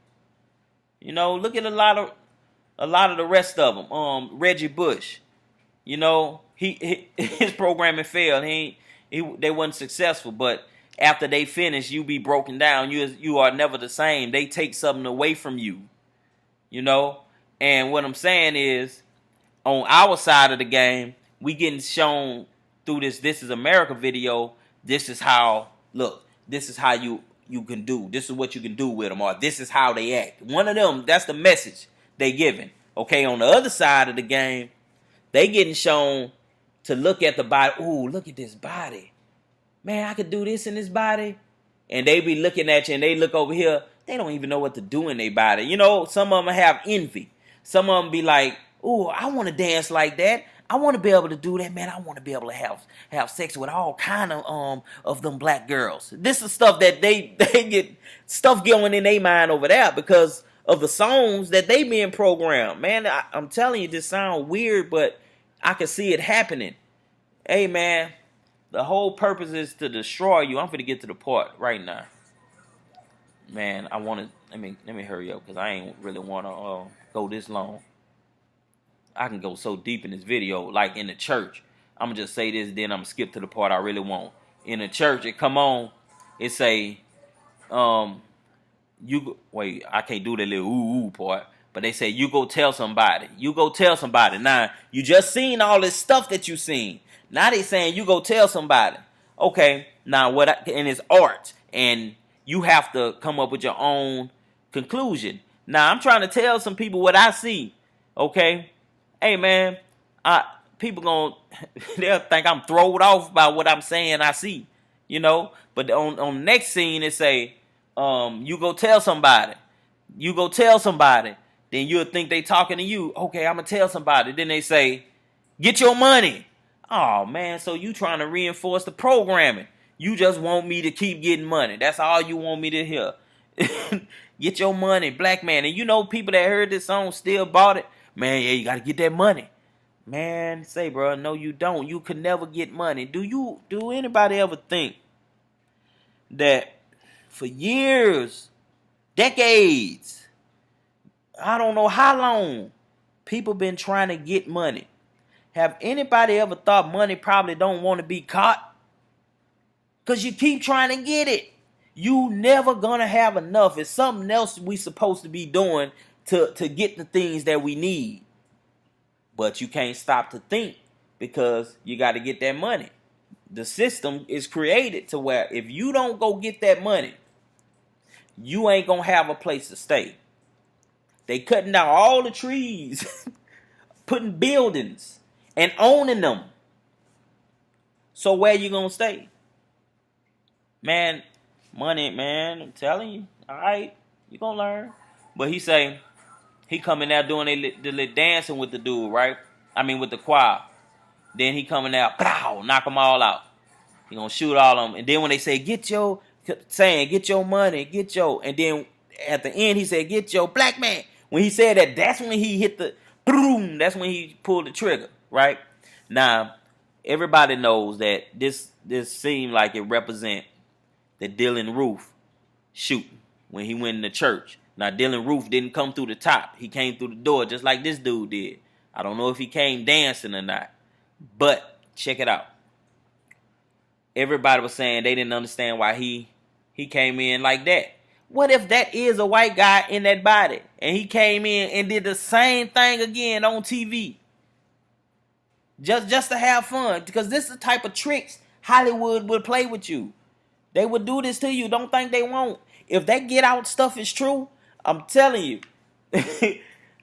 You know, look at a lot of the rest of them. Reggie Bush. You know, his programming failed. They wasn't successful. But after they finish, you be broken down. You are never the same. They take something away from you. You know, and what I'm saying is, on our side of the game, we getting shown through this Is America video. This is how you can do. This is what you can do with them, or this is how they act. One of them, that's the message they giving. Okay, on the other side of the game, they getting shown to look at the body. Ooh, look at this body. Man, I could do this in this body. And they be looking at you and they look over here. They don't even know what to do in their body. You know, some of them have envy. Some of them be like, ooh, I want to dance like that. I want to be able to do that, man. I want to be able to have sex with all kind of them black girls. This is stuff that they get stuff going in their mind over there because of the songs that they being programmed. Man, I'm telling you, this sound weird, but I can see it happening. Hey, man, the whole purpose is to destroy you. I'm finna get to the part right now. Man, let me hurry up because I ain't really want to go this long. I can go so deep in this video, like in the church. I'm going to just say this, then I'm going to skip to the part I really want. In the church, it come on, it say, I can't do the little ooh part, but they say, you go tell somebody. You go tell somebody. Now, you just seen all this stuff that you seen. Now they saying, you go tell somebody. Okay, now and it's art, and you have to come up with your own conclusion. Now, I'm trying to tell some people what I see, okay? Hey, man, people they'll think I'm thrown off by what I'm saying I see, you know? But on the next scene, it say, you go tell somebody. You go tell somebody. Then you'll think they talking to you. Okay, I'm going to tell somebody. Then they say, get your money. Oh, man, so you trying to reinforce the programming. You just want me to keep getting money. That's all you want me to hear. Get your money, black man. And you know people that heard this song still bought it. Man, yeah, you got to get that money. Man, say, bro, no, you don't. You could never get money. Do anybody ever think that for years, decades, I don't know how long, people been trying to get money? Have anybody ever thought money probably don't want to be caught? Because you keep trying to get it. You never gonna have enough. It's something else we supposed to be doing to get the things that we need. But you can't stop to think because you got to get that money. The system is created to where if you don't go get that money, you ain't going to have a place to stay. They cutting down all the trees, putting buildings and owning them. So where you going to stay? Man, money, man, I'm telling you. All right, you going to learn. But he coming out doing the dancing with the dude, right? I mean, with the choir. Then he coming out, pow, knock them all out. He gonna shoot all of them. And then when they say, get your money, and then at the end he said, get your black man. When he said that, that's when he hit the, boom, that's when he pulled the trigger, right? Now, everybody knows that this seemed like it represent the Dylan Roof shooting when he went in the church. Now Dylan Roof didn't come through the top. He came through the door just like this dude did. I don't know if he came dancing or not. But check it out. Everybody was saying they didn't understand why he came in like that. What if that is a white guy in that body and he came in and did the same thing again on TV? Just to have fun. Because this is the type of tricks Hollywood would play with you. They would do this to you. Don't think they won't. If that Get Out stuff is true, I'm telling you.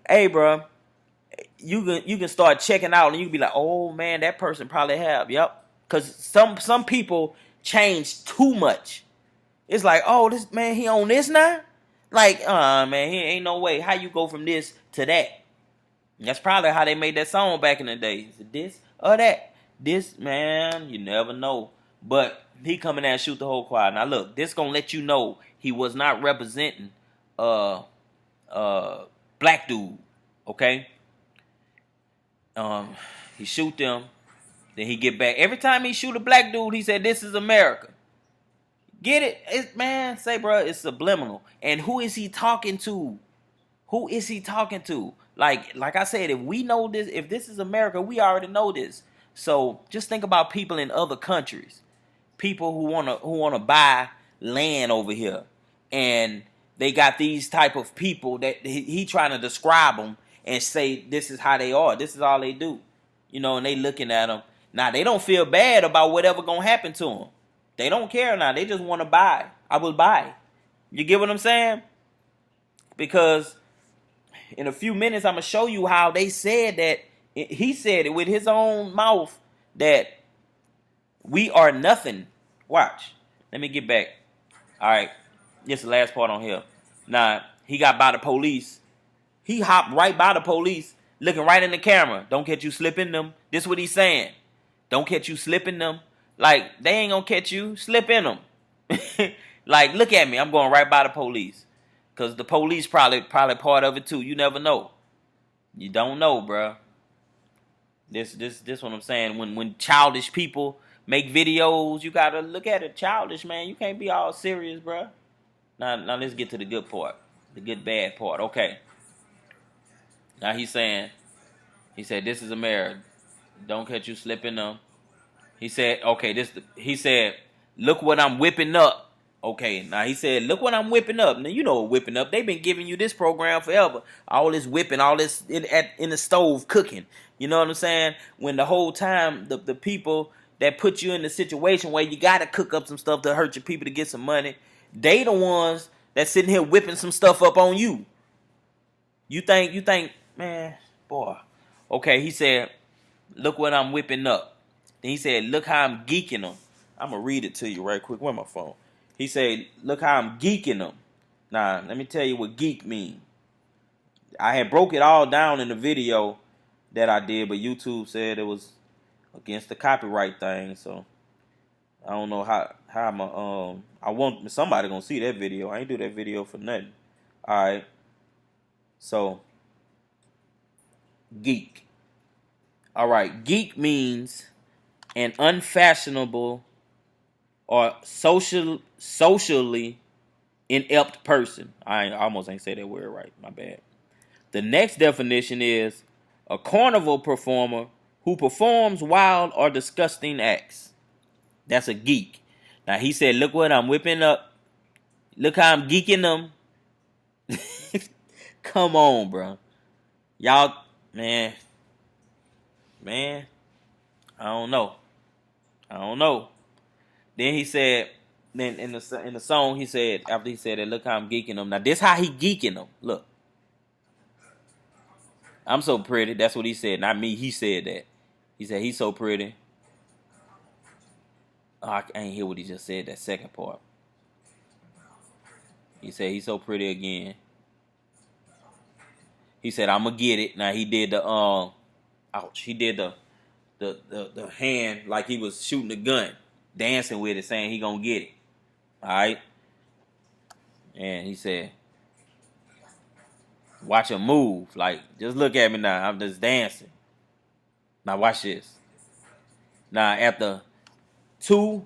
Hey, bro. You can start checking out and you can be like, oh, man, that person probably have. Yep. Because some people change too much. It's like, oh, this man, he on this now? Like, man, he ain't no way. How you go from this to that? And that's probably how they made that song back in the day. Is it this or that? This, man, you never know. But he coming out and shoot the whole choir. Now, look, this going to let you know he was not representing black dude, okay? He shoot them. Then he get back. Every time he shoot a black dude, he said, this is America. Get it? Man, say, bro, it's subliminal. And who is he talking to? Who is he talking to? Like I said, if we know this, if this is America, we already know this. So just think about people in other countries. People who wanna buy land over here. And they got these type of people that he trying to describe them and say this is how they are. This is all they do. You know, and they looking at them. Now, they don't feel bad about whatever going to happen to them. They don't care now. They just want to buy. I will buy. You get what I'm saying? Because in a few minutes, I'm going to show you how they said that. He said it with his own mouth that we are nothing. Watch. Let me get back. All right. This is the last part on here. Now, he got by the police. He hopped right by the police, looking right in the camera. Don't catch you slipping them. This is what he's saying. Don't catch you slipping them. Like, they ain't gonna catch you. Slip in them. Like, look at me. I'm going right by the police. Because the police probably part of it too. You never know. You don't know, bro. This what I'm saying. When childish people make videos, you gotta look at it. Childish, man. You can't be all serious, bro. Now let's get to the good part. The good bad part. Okay. Now he said, this is America. Don't catch you slipping them. He said, okay, he said, look what I'm whipping up. Okay, now he said, look what I'm whipping up. Now, you know what whipping up. They've been giving you this program forever. All this whipping, all this in the stove cooking. You know what I'm saying? When the whole time, the people that put you in the situation where you got to cook up some stuff to hurt your people to get some money, they the ones that sitting here whipping some stuff up on you. You think, man, boy. Okay, he said, look what I'm whipping up. Then he said, look how I'm geeking them. I'm going to read it to you right quick. Where's my phone? He said, look how I'm geeking them. Now, let me tell you what geek means. I had broke it all down in the video that I did, but YouTube said it was against the copyright thing. So, I don't know how I'm I want somebody going to see that video. I ain't do that video for nothing. All right. So, geek. All right. Geek means an unfashionable or socially inept person. I almost ain't say that word right. My bad. The next definition is a carnival performer who performs wild or disgusting acts. That's a geek. Now he said, look what I'm whipping up. Look how I'm geeking them. Come on, bro. Y'all, man, I don't know. Then he said, then in the song he said, after he said that, look how I'm geeking them. Now this how he geeking them. Look, I'm so pretty. That's what he said, not me. He said that. He said he's so pretty. Oh, I ain't hear what he just said. That second part. He said he's so pretty again. He said I'm gonna get it. Now he did the ouch. He did the hand like he was shooting a gun, dancing with it, saying he gonna get it. All right. And he said, watch him move. Like, just look at me now. I'm just dancing. Now watch this. Now after two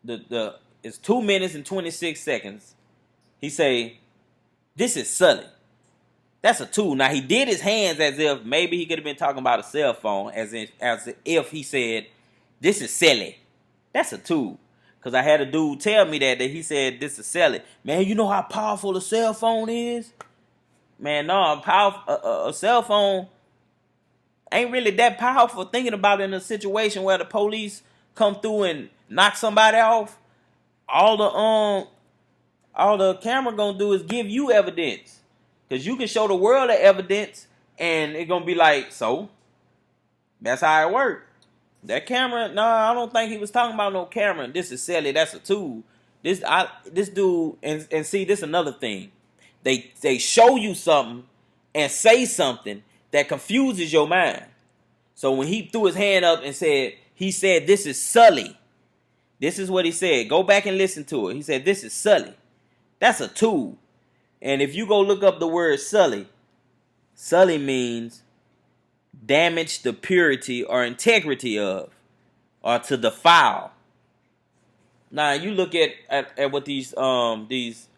the it's 2 minutes and 26 seconds. He say, "This is Sully." That's a tool. Now he did his hands as if maybe he could have been talking about a cell phone, as if he said, "This is Sully." That's a tool. Cause I had a dude tell me that he said this is Sully. Man, you know how powerful a cell phone is? Man, no, a cell phone ain't really that powerful. Thinking about it in a situation where the police come through and knock somebody off, all the camera gonna do is give you evidence. Cause you can show the world the evidence and it's gonna be like, so that's how it works. That camera, no, I don't think he was talking about no camera. This is Sully, that's a tool. This dude, and see, this another thing. They show you something and say something that confuses your mind. So when he threw his hand up and said, this is Sully. This is what he said. Go back and listen to it. He said, this is Sully. That's a tool. And if you go look up the word Sully, Sully means damage the purity or integrity of, or to defile. Now you look at what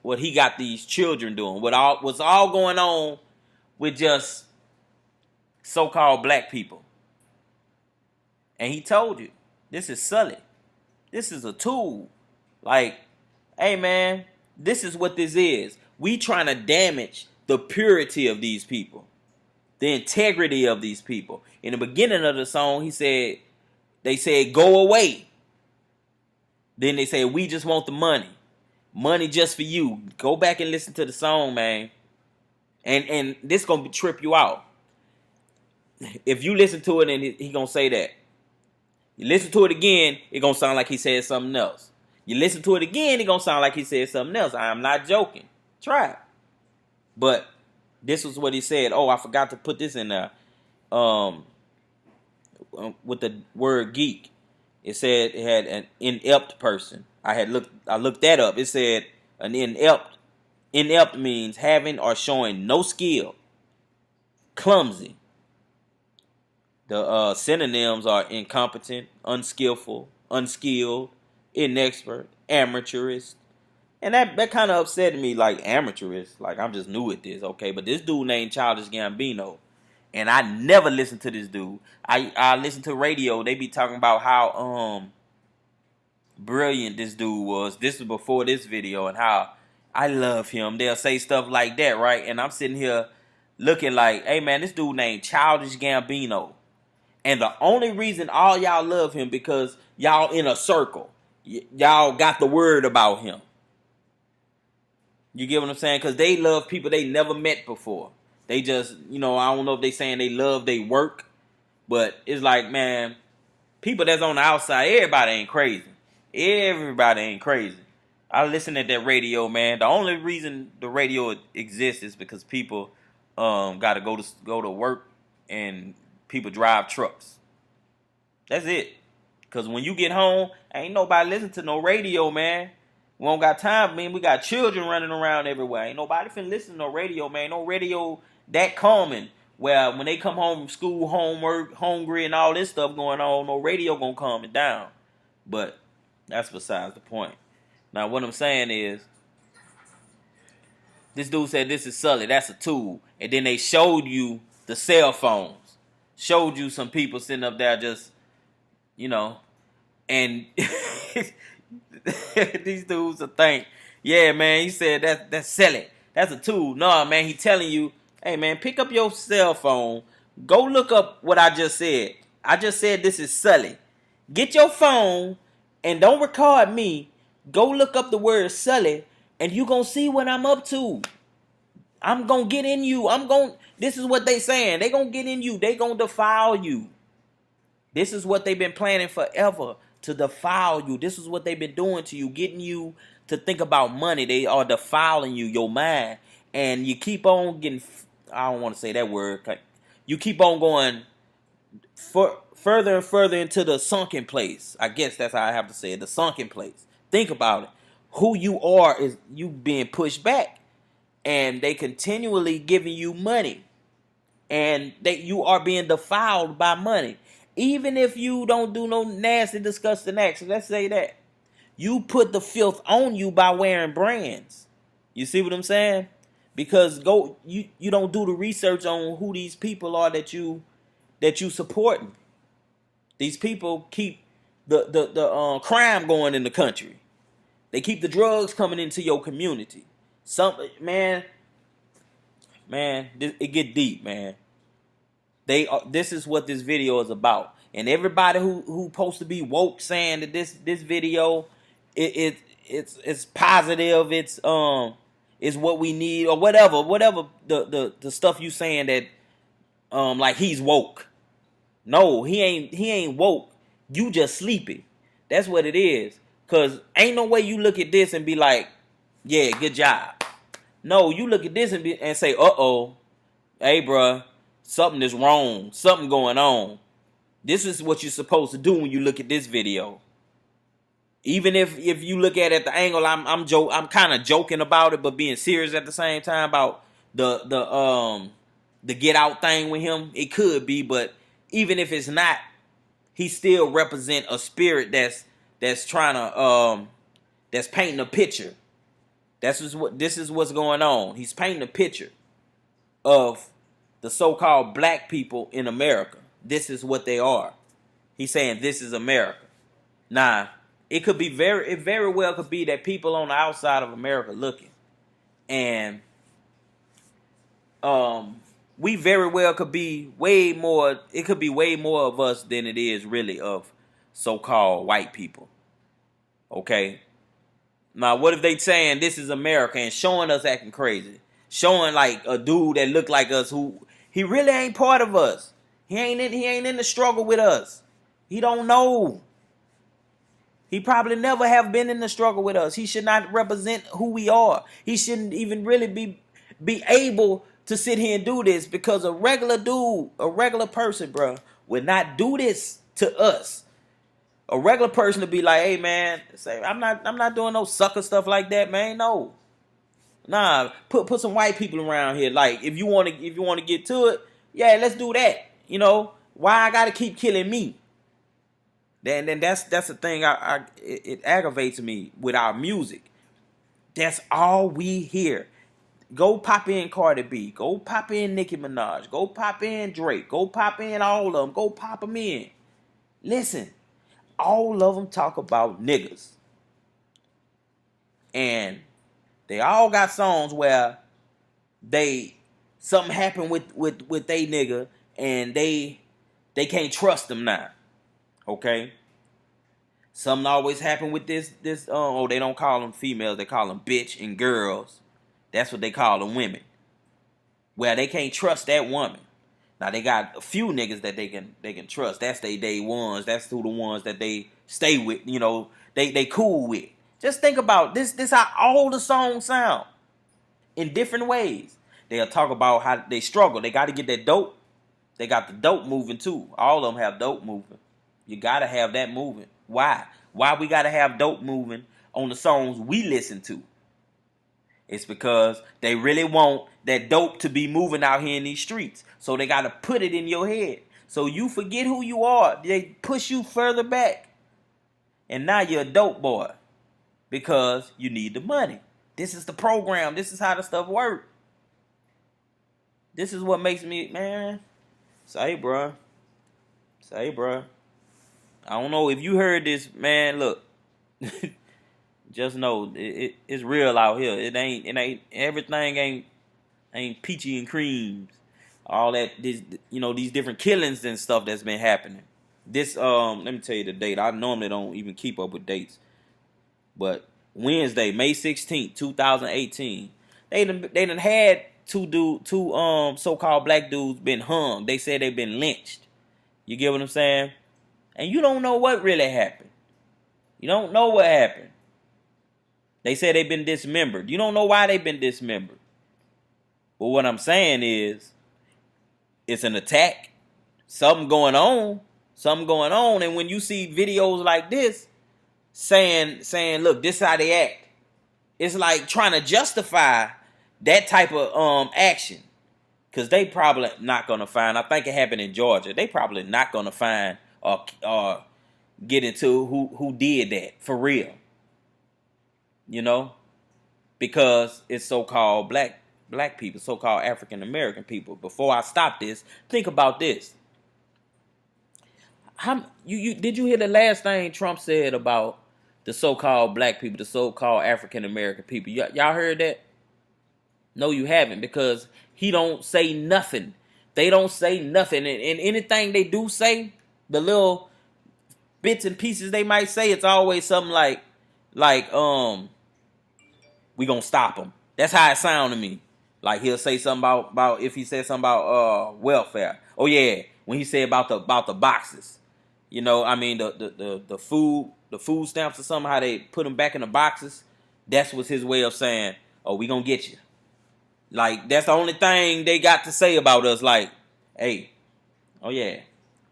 what he got these children doing. What's all going on with just so-called black people. And he told you, this is Sully. This is a tool. Like, hey man, this is what this is. We trying to damage the purity of these people, the integrity of these people. In the beginning of the song, they said, go away. Then they say, we just want the money. Money just for you. Go back and listen to the song, man. And this gonna trip you out. If you listen to it and he gonna say that. You listen to it again, it gonna sound like he said something else. You listen to it again, it gonna sound like he said something else. I am not joking. Try it. But this was what he said. Oh, I forgot to put this in there. With the word geek. It said it had an inept person. I looked that up. It said an inept. Inept means having or showing no skill. Clumsy. The synonyms are incompetent, unskillful, unskilled, inexpert, amateurist. And that kind of upset me, like amateurist. Like, I'm just new at this, okay? But this dude named Childish Gambino. And I never listened to this dude. I listen to radio. They be talking about how brilliant this dude was. This was before this video, and how I love him. They'll say stuff like that, right? And I'm sitting here looking like, hey man, this dude named Childish Gambino. And the only reason all y'all love him because y'all in a circle. Y'all got the word about him. You get what I'm saying? Because they love people they never met before. They just, I don't know if they saying they love they work. But it's like, man, people that's on the outside, everybody ain't crazy. Everybody ain't crazy. I listen at that radio, man. The only reason the radio exists is because people got to go to work and people drive trucks. That's it. Because when you get home, ain't nobody listen to no radio, man. We don't got time, man. We got children running around everywhere. Ain't nobody finna listen to no radio, man. No radio that calming. Where when they come home from school, homework, hungry, and all this stuff going on, no radio gonna calm it down. But that's besides the point. Now, what I'm saying is, this dude said this is Sully. That's a tool. And then they showed you the cell phones. Showed you some people sitting up there just, and these dudes will think, yeah, man, he said that's Sully. That's a tool. No, man, he telling you, hey, man, pick up your cell phone. Go look up what I just said. I just said this is Sully. Get your phone and don't record me. Go look up the word Sully and you going to see what I'm up to. I'm going to get in you. This is what they saying. They going to get in you. They going to defile you. This is what they've been planning forever, to defile you. This is what they've been doing to you, getting you to think about money. They are defiling you, your mind. And you keep on getting, I don't want to say that word. You keep on going further and further into the sunken place. I guess that's how I have to say it, the sunken place. Think about it. Who you are is you being pushed back. And they continually giving you money. And you are being defiled by money. Even if you don't do no nasty, disgusting acts, let's say that. You put the filth on you by wearing brands. You see what I'm saying? Because you don't do the research on who these people are that you supporting. These people keep the crime going in the country. They keep the drugs coming into your community. It get deep, man. This is what this video is about, and everybody who supposed to be woke saying that this video it's positive, it's what we need or whatever the stuff you saying that like he's woke. No, he ain't woke. You just sleepy. That's what it is. Cause ain't no way you look at this and be like, yeah, good job. No, you look at this and say, uh-oh, hey, bruh, something is wrong. Something going on. This is what you're supposed to do when you look at this video. Even if you look at it at the angle, I'm kind of joking about it, but being serious at the same time about the get out thing with him. It could be, but even if it's not, he still represent a spirit that's trying to that's painting a picture. This is what's going on. He's painting a picture of the so-called black people in America. This is what they are. He's saying this is America. Nah, it very well could be that people on the outside of America looking, and we very well could be way more. It could be way more of us than it is really of so-called white people. Okay. Now, what if they saying this is America and showing us acting crazy? Showing like a dude that look like us who he really ain't part of us. He ain't in the struggle with us. He don't know. He probably never have been in the struggle with us. He should not represent who we are. He shouldn't even really be able to sit here and do this, because a regular dude, a regular person, bro, would not do this to us. A regular person to be like, hey man, say I'm not doing no sucker stuff like that, man. No. Nah, put some white people around here. Like if you wanna get to it, yeah, let's do that. You know, why I gotta keep killing me? Then that's the thing it aggravates me with our music. That's all we hear. Go pop in Cardi B. Go pop in Nicki Minaj. Go pop in Drake. Go pop in all of them. Go pop them in. Listen. All of them talk about niggas. And they all got songs where something happened with they nigga and they can't trust them now. Okay? Something always happen with this they don't call them females, they call them bitch and girls. That's what they call them, women. Where they can't trust that woman. Now they got a few niggas that they can trust. That's they day ones. That's who the ones that they stay with. You know, they cool with. Just think about this. This how all the songs sound in different ways. They'll talk about how they struggle. They got to get that dope. They got the dope moving too. All of them have dope moving. You got to have that moving. Why? Why we got to have dope moving on the songs we listen to? It's because they really want that dope to be moving out here in these streets. So they got to put it in your head. So you forget who you are. They push you further back. And now you're a dope boy. Because you need the money. This is the program. This is how the stuff works. This is what makes me, man. Say, bruh. I don't know if you heard this, man. Look. Just know it's real out here. It ain't everything ain't peachy and creams. All that these different killings and stuff that's been happening. This let me tell you the date. I normally don't even keep up with dates. But Wednesday, May 16th, 2018, they done had two so-called black dudes been hung. They said they've been lynched. You get what I'm saying? And you don't know what really happened. You don't know what happened. They say they've been dismembered. You don't know why they've been dismembered. But what I'm saying is, it's an attack. Something going on. And when you see videos like this, saying, look, this is how they act. It's like trying to justify that type of action. Because they probably not going to find, I think it happened in Georgia, they probably not going to find or get into who did that for real. You know, because it's so-called black people, so-called African American people. Before I stop this, think about this. You did you hear the last thing Trump said about the so-called black people, the so-called African American people? Y'all heard that? No, you haven't, because he don't say nothing. They don't say nothing, and anything they do say, the little bits and pieces they might say, it's always something like we gonna stop them. That's how it sound to me. Like he'll say something about if he said something about welfare. Oh yeah, when he said about the boxes. You know, I mean the food stamps or something, how they put them back in the boxes. That's what's his way of saying, oh, we gonna get you. Like, that's the only thing they got to say about us. Like, hey, oh yeah,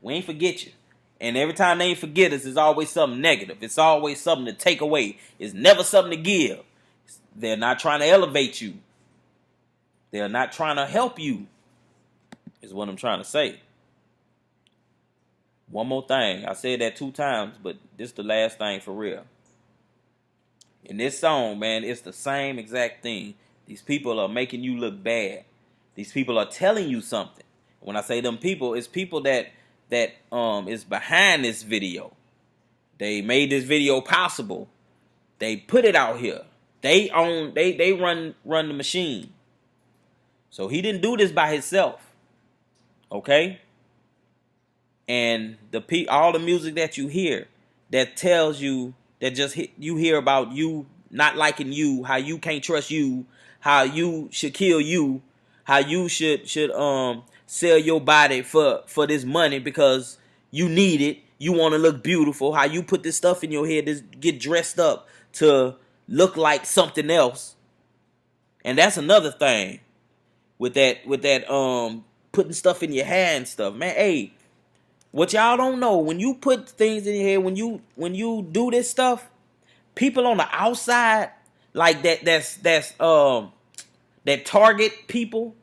we ain't forget you. And every time they ain't forget us, it's always something negative. It's always something to take away. It's never something to give. They're not trying to elevate you. They're not trying to help you, is what I'm trying to say. One more thing. I said that 2 times, but this is the last thing for real. In this song, man, it's the same exact thing. These people are making you look bad. These people are telling you something. When I say them people, it's people that is behind this video. They made this video possible. They put it out here. They run the machine. So he didn't do this by himself. Okay? And all the music that you hear that tells you, that just you hear about you not liking you, how you can't trust you, how you should kill you, how you should sell your body for this money because you need it, you want to look beautiful, how you put this stuff in your head to get dressed up to look like something else. And that's another thing with that putting stuff in your hair and stuff. Man, hey, what y'all don't know, when you put things in your head, when you do this stuff, people on the outside, like that target people,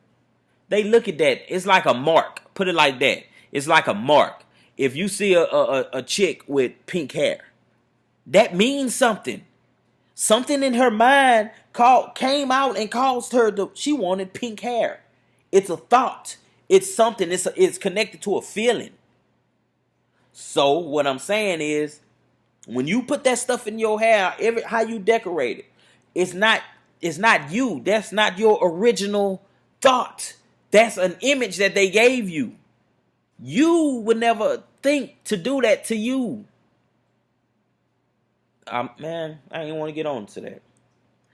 they look at that. It's like a mark. Put it like that. It's like a mark. If you see a chick with pink hair, that means something. Something in her mind came out and caused her she wanted pink hair. It's a thought. It's something. It's connected to a feeling. So what I'm saying is, when you put that stuff in your hair, how you decorate it, it's not you. That's not your original thought. That's an image that they gave you. You would never think to do that to you. Man, I ain't want to get on to that,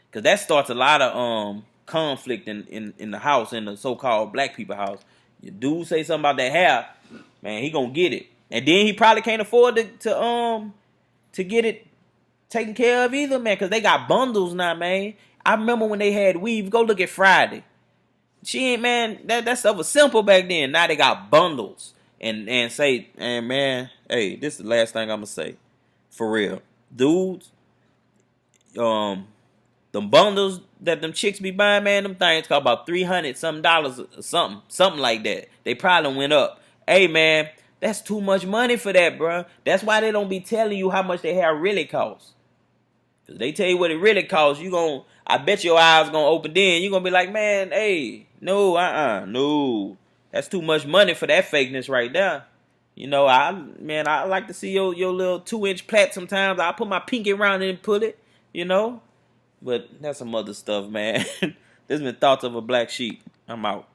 because that starts a lot of conflict in the house, in the so-called black people house. Your dude say something about that hair, man, he gonna get it, and then he probably can't afford to get it taken care of either, man, because they got bundles now, man. I remember when they had weave. Go look at Friday. She ain't, man, that stuff was simple back then. Now they got bundles. And say, and man, hey, this is the last thing I'm gonna say. For real. Dudes, them bundles that them chicks be buying, man, them things cost about $300 something or something like that. They probably went up. Hey, man, that's too much money for that, bro. That's why they don't be telling you how much their hair really costs. Cause they tell you what it really costs, I bet your eyes gonna open then. You're gonna be like, man, hey, no, no. That's too much money for that fakeness right there. You know, I like to see your little 2-inch plait sometimes. I put my pinky around it and put it, you know. But that's some other stuff, man. This has been Thoughts of a Black Sheep. I'm out.